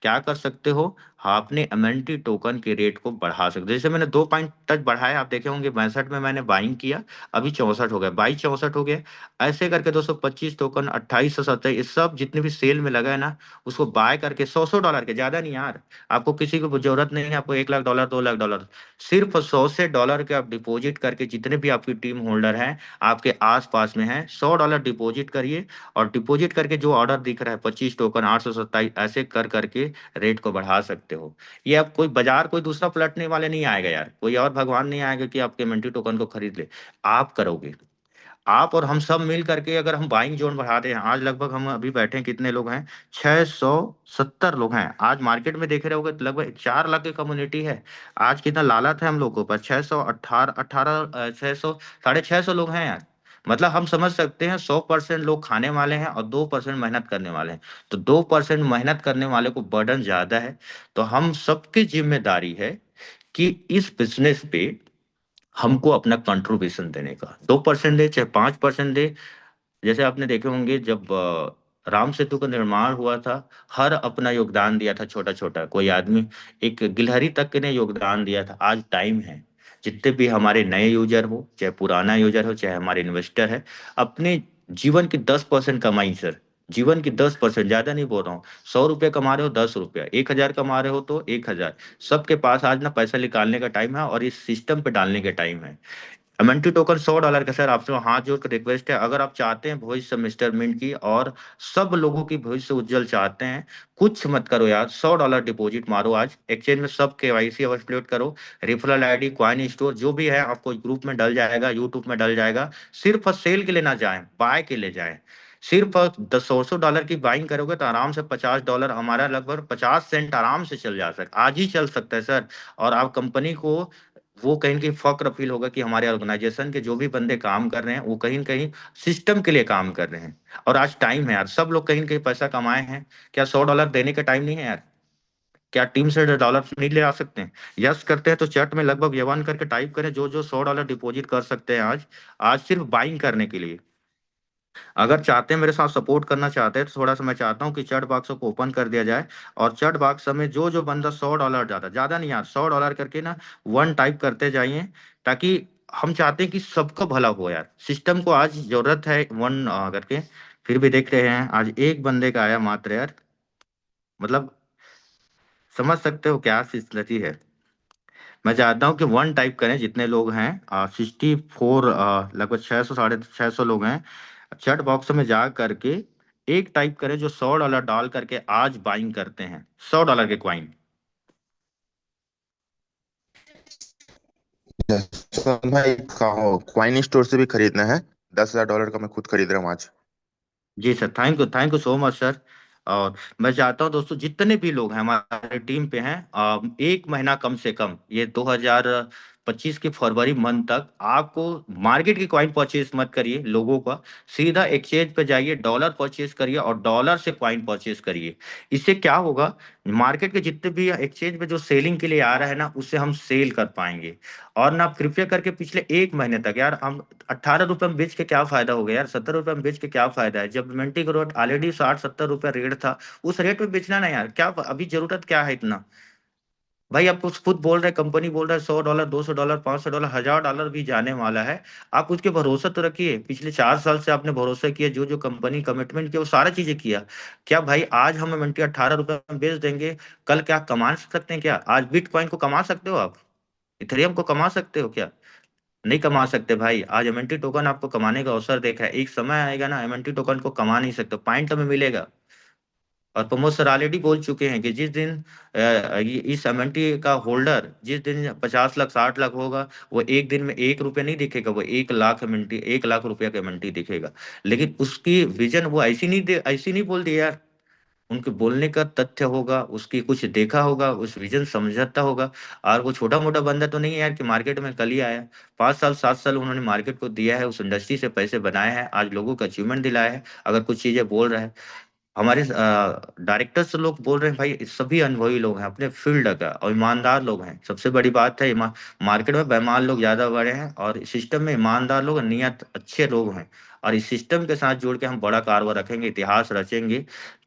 क्या कर सकते हो, आपने एमएनटी टोकन के रेट को बढ़ा सकते हो। जैसे मैंने 2 पॉइंट टच बढ़ाया, आप देखे होंगे 62 में मैंने बाइंग किया, अभी 64 हो गया, 22 64 हो गया। ऐसे करके दोस्तों 25 टोकन, 28 से 27, ये सब जितने भी सेल में लगा है ना, उसको बाय करके 100 100 डॉलर के, ज्यादा नहीं यार, आपको किसी को जरूरत नहीं है आपको 1 लाख डॉलर 2 लाख डॉलर, सिर्फ 100 से डॉलर के आप डिपॉजिट करके, जितने भी आपकी टीम होल्डर हैं आपके आसपास में हैं, $100 डिपॉजिट करिए। और डिपॉजिट करके जो ऑर्डर दिख रहा है 25 टोकन, 827, ऐसे कर करके रेट को बढ़ा सकते हो। ये अब कोई बाजार कोई दूसरा पलटने वाले नहीं आएगा यार, कोई और भगवान नहीं आएगा कि आपके मेंटी टोकन को खरीद ले, आप करोगे। आप और हम सब मिल करके अगर हम बाइंग जोन बढ़ाते हैं, आज लगभग हम अभी बैठे हैं, कितने लोग हैं, 670 लोग हैं। आज मार्केट में देख रहे होगे तो लगभग 4 लाख की कम्युनिटी है। आज कितना लालच है हम लोग को पर, 618 18 600 650 लोग हैं यार। मतलब हम समझ सकते हैं 100% लोग खाने वाले हैं और 2% मेहनत करने वाले हैं। तो 2% मेहनत करने वाले को बर्डन ज्यादा है। तो हम सबकी जिम्मेदारी है कि इस बिजनेस पे हमको अपना कंट्रीब्यूशन देने का, 2% दे चाहे 5% दे। जैसे आपने देखे होंगे जब राम सेतु का निर्माण हुआ था, हर अपना योगदान दिया था, छोटा छोटा कोई आदमी, एक गिलहरी तक ने योगदान दिया था। आज टाइम है, जितने भी हमारे नए यूजर हो चाहे पुराना यूजर हो चाहे हमारे इन्वेस्टर है, अपने जीवन की 10% कमाई सर, जीवन की 10%, ज्यादा नहीं बोल रहा हूँ। $100 कमा रहे हो, $10, 1,000 कमा रहे हो तो 1,000, सबके पास आज ना पैसा निकालने का टाइम है और इस सिस्टम पे डालने का टाइम है। एमएनटी टोकन $100 का सर, आपसे हाथ जोड़ कर रिक्वेस्ट है, अगर आप चाहते हैं भविष्य मिस्टर मिंट की और सब लोगों की भविष्य उज्जवल चाहते हैं, कुछ मत करो यार, $100 डिपॉजिट मारो आज एक्सचेंज में, सब केवाईसी अपडेट करो, रेफरल आईडी, कॉइन स्टोर जो भी है आपको ग्रुप में डल जाएगा, यूट्यूब में डल जाएगा। सिर्फ सेल के लिए ना जाए, बाय के लिए जाए। सिर्फ 100 100 डॉलर की बाइंग करोगे तो आराम से $50, हमारा लगभग 50 सेंट आराम से चल जा सकता, आज ही चल सकता है सर। और आप कंपनी को वो कहीं न कहीं फ़क्र फ़ील होगा कि हमारे ऑर्गेनाइज़ेशन के जो भी बंदे काम कर रहे हैं, वो कहीं न कहीं सिस्टम के लिए काम कर रहे हैं। और आज टाइम है यार, सब लोग कहीं न कहीं पैसा कमाए हैं। क्या $100 देने का टाइम नहीं है यार? क्या टीम से डॉलर नहीं ले आ सकते हैं? यस करते हैं तो चैट में लगभग यवन करके टाइप करें, जो जो $100 डिपॉजिट कर सकते हैं आज, आज सिर्फ बाइंग करने के लिए। अगर चाहते हैं मेरे साथ सपोर्ट करना चाहते हैं, तो थोड़ा सा मैं चाहता हूँ कि चैट बॉक्स को ओपन कर दिया जाए, और चैट बॉक्स में जो जो बंदा $100, ज्यादा ज्यादा नहीं यार, $100 करके ना वन टाइप करते जाइए, ताकि हम चाहते हैं कि सबका भला हो यार। सिस्टम को आज जरूरत है वन करके, फिर भी देख रहे हैं आज एक बंदे का आया मात्र यार, मतलब समझ सकते हो क्या स्थिति है। मैं चाहता हूँ कि वन टाइप करें जितने लोग हैं, 64, लगभग 600 साढ़े 600 लोग हैं। चैट बॉक्स में जा करके एक टाइप करें जो $100 डाल करके आज बाइंग करते हैं, $100 के क्वाइन। जसवंत भाई, क्वाइन स्टोर से भी खरीदना है। $10,000 का मैं खुद खरीद रहा हूँ आज। जी sir, thank you so much sir. और मैं चाहता हूं दोस्तों, जितने भी लोग हैं हमारे टीम पे हैं, एक महीना कम से कम, ये 2025 के फरवरी मंथ तक आपको मार्केट की कॉइन परचेज मत करिए लोगों का, सीधा एक्सचेंज पे जाइए, डॉलर परचेज करिए और डॉलर से कॉइन परचेज करिए। इससे क्या होगा, मार्केट के जितने भी एक्सचेंज पे जो सेलिंग के लिए आ रहा है ना, उससे हम सेल कर पाएंगे। और ना, आप कृपया करके पिछले एक महीने तक यार, हम ₹18 में बेच के क्या फायदा हो गया यार, ₹70 में बेच के क्या फायदा है, जब इन्वेंट्री का रेट ऑलरेडी 60-70 रुपया रेट था, उस रेट में बेचना ना यार, क्या अभी जरूरत क्या है इतना? भाई आपको खुद बोल रहे, कंपनी बोल रहा है $100, $200, $500, $1000 भी जाने वाला है। आप उसके भरोसा तो रखिए, पिछले 4 साल से आपने भरोसा किया, जो जो कंपनी कमिटमेंट किया वो सारा चीजें किया। क्या भाई आज हम इन्वेंट्री ₹18 में बेच देंगे, कल क्या कमा सकते हैं? क्या आज बिटकॉइन को कमा सकते हो आप? इथेरियम को कमा सकते हो क्या? नहीं कमा सकते भाई। आज एमएनटी टोकन आपको कमाने का अवसर देखा है, एक समय आएगा ना एमएनटी टोकन को कमा नहीं सकते, पॉइंट में मिलेगा। और प्रमोद सर ऑलरेडी बोल चुके हैं कि जिस दिन इस एमएनटी का होल्डर जिस दिन 50 लाख 60 लाख होगा, वो एक दिन में ₹1 नहीं दिखेगा, वो 1 लाख एमएनटी, ₹1 लाख का एमएनटी दिखेगा। लेकिन उसकी विजन वो ऐसी नहीं बोल दिया यार, उनके बोलने का तथ्य होगा, उसकी कुछ देखा होगा, उस विजन समझता होगा। और वो छोटा मोटा बंदा तो नहीं है यार कि मार्केट में कल ही आया। 5 साल 7 साल उन्होंने मार्केट को दिया है, उस इंडस्ट्री से पैसे बनाए हैं, आज लोगों को अचीवमेंट दिलाया है। अगर कुछ चीजें बोल रहे हैं, हमारे डायरेक्टर्स लोग बोल रहे हैं, भाई सभी अनुभवी लोग हैं अपने फील्ड का और ईमानदार लोग हैं। सबसे बड़ी बात है, मार्केट में बेईमान लोग ज्यादा बड़े हैं और सिस्टम में ईमानदार लोग, नियत अच्छे लोग हैं। और इस सिस्टम के साथ जोड़ के हम बड़ा कारभार रखेंगे, इतिहास रचेंगे।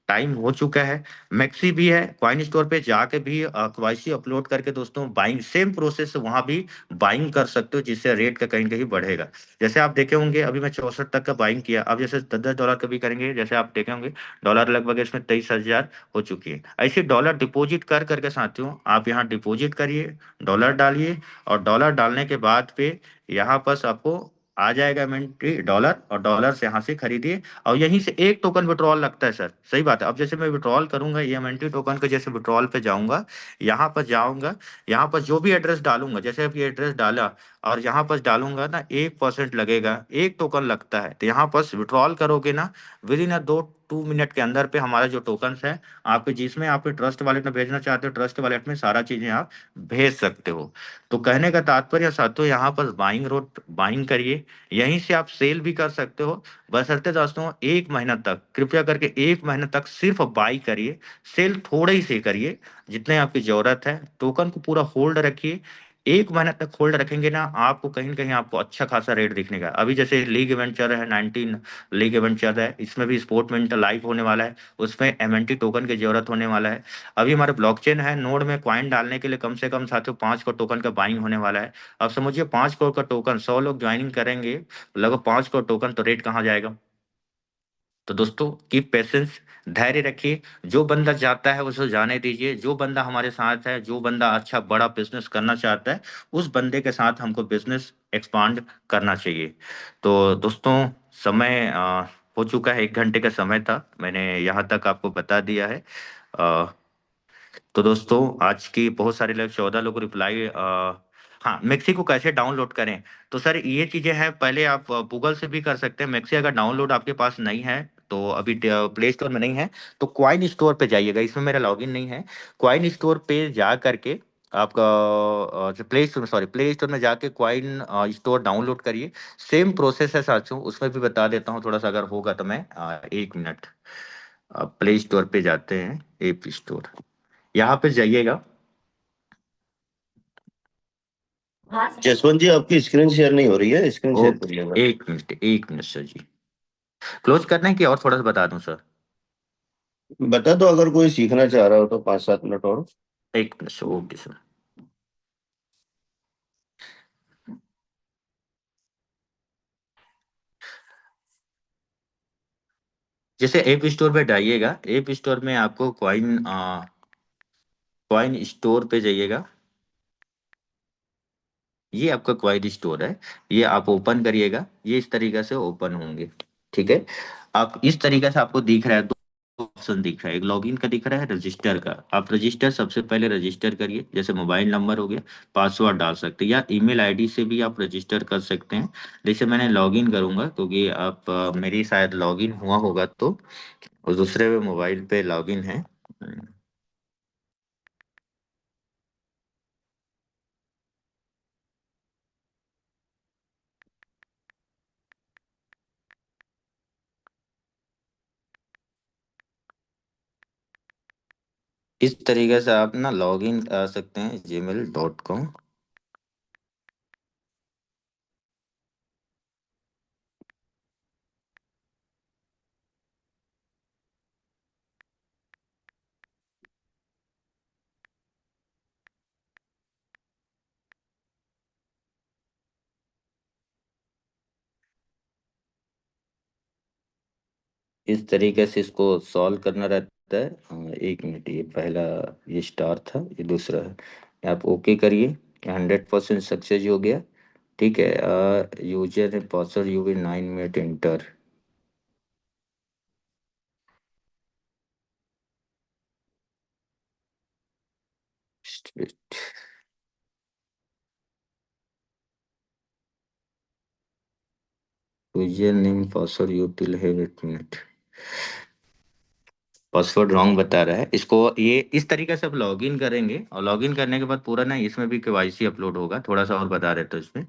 टाइम हो चुका है। मैक्सी भी है, कॉइन स्टोर पे जाके भी केवाईसी अपलोड करके दोस्तों बाइंग सेम प्रोसेस से वहां भी बाइंग कर सकते हो, जिससे रेट का कहीं कहीं बढ़ेगा। जैसे आप देखे होंगे अभी मैं 64 तक का बाइंग किया, अब जैसे $10 का भी करेंगे, जैसे आप देखे होंगे डॉलर लगभग इसमें 23,000 हो चुकी है। ऐसे डॉलर डिपॉजिट कर करके साथियों, आप यहाँ डिपॉजिट करिए, डॉलर डालिए, और डॉलर डालने के बाद पे यहाँ पर आपको आ जाएगा इन्वेंट्री डॉलर, और डॉलर से यहाँ से खरीदिए। और यहीं से एक टोकन विड्रॉल लगता है सर, सही बात है। अब जैसे मैं विड्रॉल करूंगा ये एमएनटी टोकन का, जैसे विड्रॉल पे जाऊंगा, यहाँ पर जाऊंगा, यहाँ पर जो भी एड्रेस डालूंगा, जैसे अब ये एड्रेस डाला और यहाँ पर डालूंगा ना, 1% लगेगा, एक टोकन लगता है। तो यहाँ पर विड्रॉल करोगे ना, विद इन 2 मिनट के अंदर पे हमारा जो टोकन है, आपके जिसमें आप ट्रस्ट वॉलेट में भेजना चाहते हो, ट्रस्ट वॉलेट में सारा चीजें आप भेज सकते हो। तो कहने का तात्पर्य साथियों, यहाँ पर बाइंग करिए, यहीं से आप सेल भी कर सकते हो। बशर्ते दोस्तों, एक महीना तक, कृपया करके एक महीना तक सिर्फ बाई करिए, सेल थोड़े ही से करिए, जितने आपकी जरूरत है। टोकन को पूरा होल्ड रखिए, एक महीना तक होल्ड रखेंगे ना, आपको कहीं न कहीं आपको अच्छा खासा रेट दिखने का। अभी जैसे लीग इवेंट चल रहा है, 19 लीग इवेंट चल रहा है, इसमें भी स्पोर्टमेंट लाइव होने वाला है, उसमें एमएनटी टोकन की जरूरत होने वाला है। अभी हमारे ब्लॉकचेन है, नोड में क्वाइन डालने के लिए कम से कम साथियों 5 करोड़ टोकन का बाइंग होने वाला है। अब समझिए 5 करोड़ का टोकन, 100 लोग ज्वाइनिंग करेंगे, लगभग 5 करोड़ टोकन, तो रेट कहाँ जाएगा? तो दोस्तों कीप पेशेंस, धैर्य रखिए। जो बंदा जाता है उसे जाने दीजिए, जो बंदा हमारे साथ है, जो बंदा अच्छा बड़ा बिजनेस करना चाहता है, उस बंदे के साथ हमको बिजनेस एक्सपांड करना चाहिए। तो दोस्तों, समय हो चुका है, 1 घंटे का समय था, मैंने यहाँ तक आपको बता दिया है। अ, तो दोस्तों, आज की बहुत सारे लोग, 14 लोग रिप्लाई, हाँ, मैक्सी को कैसे डाउनलोड करें? तो सर ये चीजें हैं, पहले आप गूगल से भी कर सकते हैं। मैक्सी अगर डाउनलोड आपके पास नहीं है, तो अभी प्ले स्टोर में नहीं है, तो क्वाइन स्टोर पे जाइएगा, इसमें मेरा लॉगिन नहीं है। क्वाइन स्टोर पे जा करके आपका प्ले स्टोर में, सॉरी, प्ले स्टोर में जाके क्वाइन स्टोर डाउनलोड करिए। सेम प्रोसेस है साथियों, उसमें भी बता देता हूँ थोड़ा सा, अगर होगा तो मैं 1 मिनट। प्ले स्टोर पे जाते हैं, एप स्टोर, यहाँ पे जाइएगा। जसवंत जी, आपकी स्क्रीन शेयर नहीं हो रही है, स्क्रीन शेयर ओके, करिएगा। एक मिनट सर जी। क्लोज करना है कि और थोड़ा सा बता दूं सर? बता दो, अगर कोई सीखना चाह रहा हो तो 5-7 मिनट और। एक मिनट सर, ओके सर। जैसे ऐप स्टोर पे जाइएगा, ऐप स्टोर में आपको कॉइन स्टोर पे जाइएगा। ये आपका क्वाइट स्टोर है। ये आप ओपन करिएगा, ये इस तरीके से ओपन होंगे। ठीक है। आप इस तरीके से आपको दिख रहा है, दो ऑप्शन दिख रहा है, एक लॉगिन का दिख रहा है, रजिस्टर का। आप रजिस्टर सबसे पहले रजिस्टर करिए, जैसे मोबाइल नंबर हो गया, पासवर्ड डाल सकते हैं, या ईमेल आईडी से भी आप रजिस्टर कर सकते हैं। जैसे मैंने लॉगिन करूंगा, क्योंकि आप मेरी शायद लॉगिन हुआ होगा, तो और दूसरे मोबाइल पे लॉगिन है। इस तरीके से आप ना लॉगिन कर सकते हैं gmail.com। इस तरीके से इसको सॉल्व करना रहता है। एक मिनट, ये पहला, ये स्टार था, ये दूसरा है। आप ओके करिए, 100% सक्सेस हो गया। ठीक है। यूजर ने password you will 9 minute enter. User name password you till have 8 minute. Password wrong बता रहा है इसको। ये इस तरीके से आप लॉगिन करेंगे, और लॉगिन करने के बाद पूरा ना इसमें भी केवाईसी अपलोड होगा। थोड़ा सा और बता रहे तो इसमें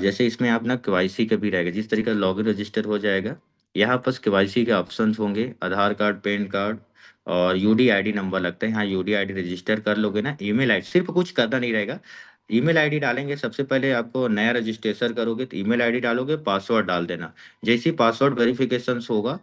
जैसे इसमें आप ना केवाईसी का भी रहेगा, जिस तरीके से लॉगिन रजिस्टर हो जाएगा, यहाँ पर केवाईसी के ऑप्शंस होंगे, आधार कार्ड, पैन कार्ड और यूडी आईडी नंबर लगता है। यहाँ यूडी आईडी रजिस्टर कर लोगे ना, ईमेल आईडी, सिर्फ कुछ करना नहीं रहेगा। ईमेल आईडी डालेंगे सबसे पहले, आपको नया रजिस्ट्रेशन करोगे तो ईमेल आईडी डालोगे, पासवर्ड डाल देना। जैसे ही पासवर्ड वेरिफिकेशन होगा,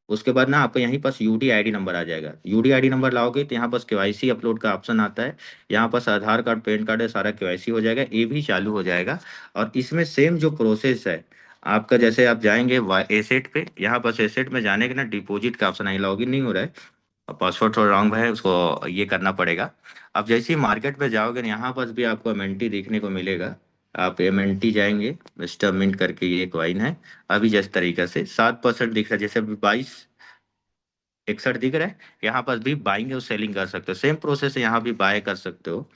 उसके बाद ना आपको यहीं पास यूडी आईडी नंबर आ जाएगा। यूडी आईडी नंबर लाओगे तो यहाँ पास केवाईसी अपलोड का ऑप्शन आता है। यहाँ पास आधार कार्ड, पैन कार्ड है, सारा केवाईसी हो जाएगा, ये भी चालू हो जाएगा। और इसमें सेम जो प्रोसेस है आपका, जैसे आप जाएंगे एसेट पे, यहाँ पास एसेट में जाने के ना डिपॉजिट का ऑप्शन है, लॉगिन नहीं हो रहा है, पासवर्ड थोड़ा रॉन्ग है, उसको ये करना पड़ेगा। अब जैसे ही मार्केट में जाओगे ना, यहाँ पास भी आपको एमएनटी देखने को मिलेगा। आप एमएनटी जाएंगे, मिस्टर मिंट करके ये कॉइन है। अभी जिस तरीके से 7% दिख रहा है, जैसे अभी 2261 दिख रहा है, यहाँ पास भी बाइंग और सेलिंग कर सकते हो, सेम प्रोसेस है, यहाँ भी बाय कर सकते हो।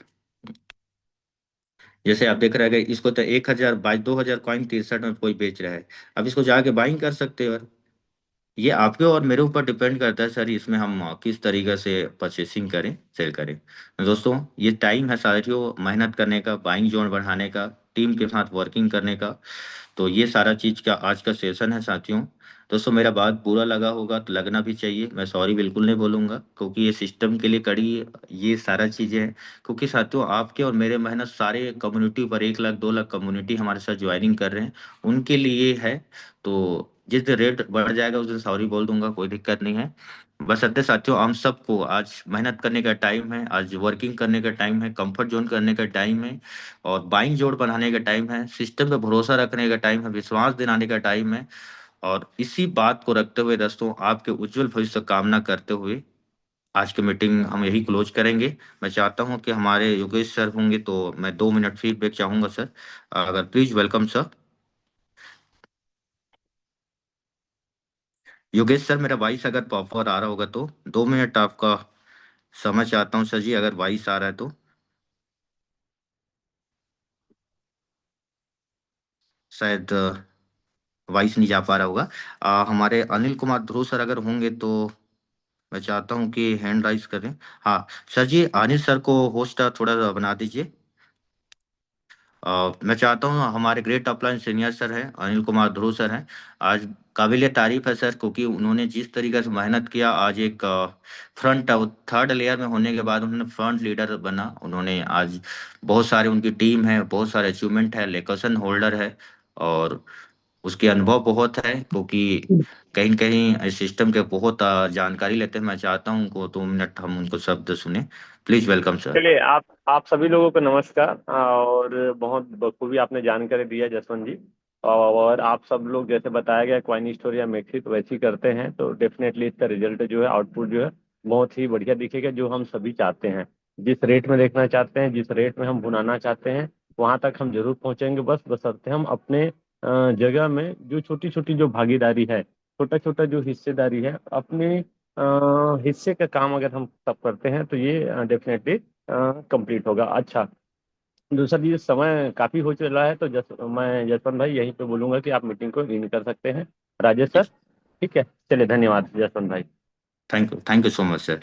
जैसे आप देख रहे हैं, इसको तो 1022 2000 कॉइन 63 में कोई बेच रहा है, अब इसको जाके बाइंग कर सकते हो। ये आपके और मेरे ऊपर डिपेंड करता है सर, इसमें हम किस तरीके से परचेसिंग करें, सेल करें। दोस्तों, ये टाइम है साथियों, मेहनत करने का, बाइंग जोन बढ़ाने का, टीम के साथ वर्किंग करने का। तो ये सारा चीज का आज का सेशन है साथियों। दोस्तों, मेरा बात बुरा लगा होगा तो लगना भी चाहिए, मैं सॉरी बिल्कुल नहीं बोलूंगा, क्योंकि ये सिस्टम के लिए कड़ी, ये सारा चीजें हैं। क्योंकि साथियों, आपके और मेरे मेहनत सारे कम्युनिटी पर, 1 लाख 2 लाख कम्युनिटी हमारे साथ ज्वाइनिंग कर रहे हैं, उनके लिए है। तो जिस दिन रेट बढ़ जाएगा उस दिन सॉरी बोल दूंगा, कोई दिक्कत नहीं है। बस अत्य साथियों, हम सबको आज मेहनत करने का टाइम है, आज वर्किंग करने का टाइम है, कंफर्ट जोन करने का टाइम है, और बाइंग जोड़ बनाने का टाइम है, सिस्टम पे भरोसा रखने का टाइम है, विश्वास दिलाने का टाइम है। और इसी बात को रखते हुए दोस्तों, आपके उज्जवल भविष्य का कामना करते हुए आज की मीटिंग हम यही क्लोज करेंगे। मैं चाहता हूं कि हमारे योगेश सर होंगे, तो मैं 2 मिनट फीडबैक चाहूंगा सर, अगर please welcome sir. Yogesh sir, मेरा वॉइस अगर प्रॉपर आ रहा होगा तो 2 मिनट आपका समय चाहता हूँ सर जी, अगर वॉइस आ रहा है तो। शायद वॉइस नहीं जा पा रहा होगा। हमारे अनिल कुमार ध्रुव सर अगर होंगे तो मैं चाहता हूँ कि हैंड राइज करें। हाँ सर जी, अनिल सर को होस्ट थोड़ा सा बना दीजिए। मैं चाहता हूँ, हमारे ग्रेट अपलाइन सीनियर सर हैं, अनिल कुमार ध्रुव सर हैं। आज काबिल तारीफ है सर, क्योंकि उन्होंने जिस तरीके से मेहनत किया, आज एक फ्रंट थर्ड लेयर में होने के बाद उन्होंने फ्रंट लीडर बना। उन्होंने आज बहुत सारे, उनकी टीम है, बहुत सारे अचीवमेंट है, लेक्सन होल्डर है, और उसके अनुभव बहुत है, क्योंकि कहीं न कहीं सिस्टम के बहुत जानकारी लेते हैं। मैं चाहता हूँ उनको 2 मिनट हम उनको शब्द सुने। Please welcome sir. चलिए, आप सभी लोगों को नमस्कार। और बहुत बखूबी आपने जानकारी दिया जसवंत जी। और आप सब लोग जैसे बताया गया क्वाइन स्टोर या मेक्सिट वैसे ही करते हैं, तो डेफिनेटली इसका रिजल्ट जो है, आउटपुट जो है, बहुत ही बढ़िया दिखेगा, जो हम सभी चाहते हैं। जिस रेट में देखना चाहते हैं, जिस रेट में हम भुनाना चाहते हैं, वहां तक हम जरूर पहुंचेंगे। बस बशर्ते हम अपने जगह में जो छोटी छोटी जो भागीदारी है, छोटा छोटा जो हिस्सेदारी है, अपने हिस्से का काम अगर हम सब करते हैं, तो ये डेफिनेटली कंप्लीट होगा। अच्छा, दूसरा चीज, समय काफी हो चला है, तो मैं जसवंत भाई यहीं पे बोलूंगा कि आप मीटिंग को इन कर सकते हैं। राजेश सर, ठीक है, चलिए, धन्यवाद जसवंत भाई। Thank you so much sir.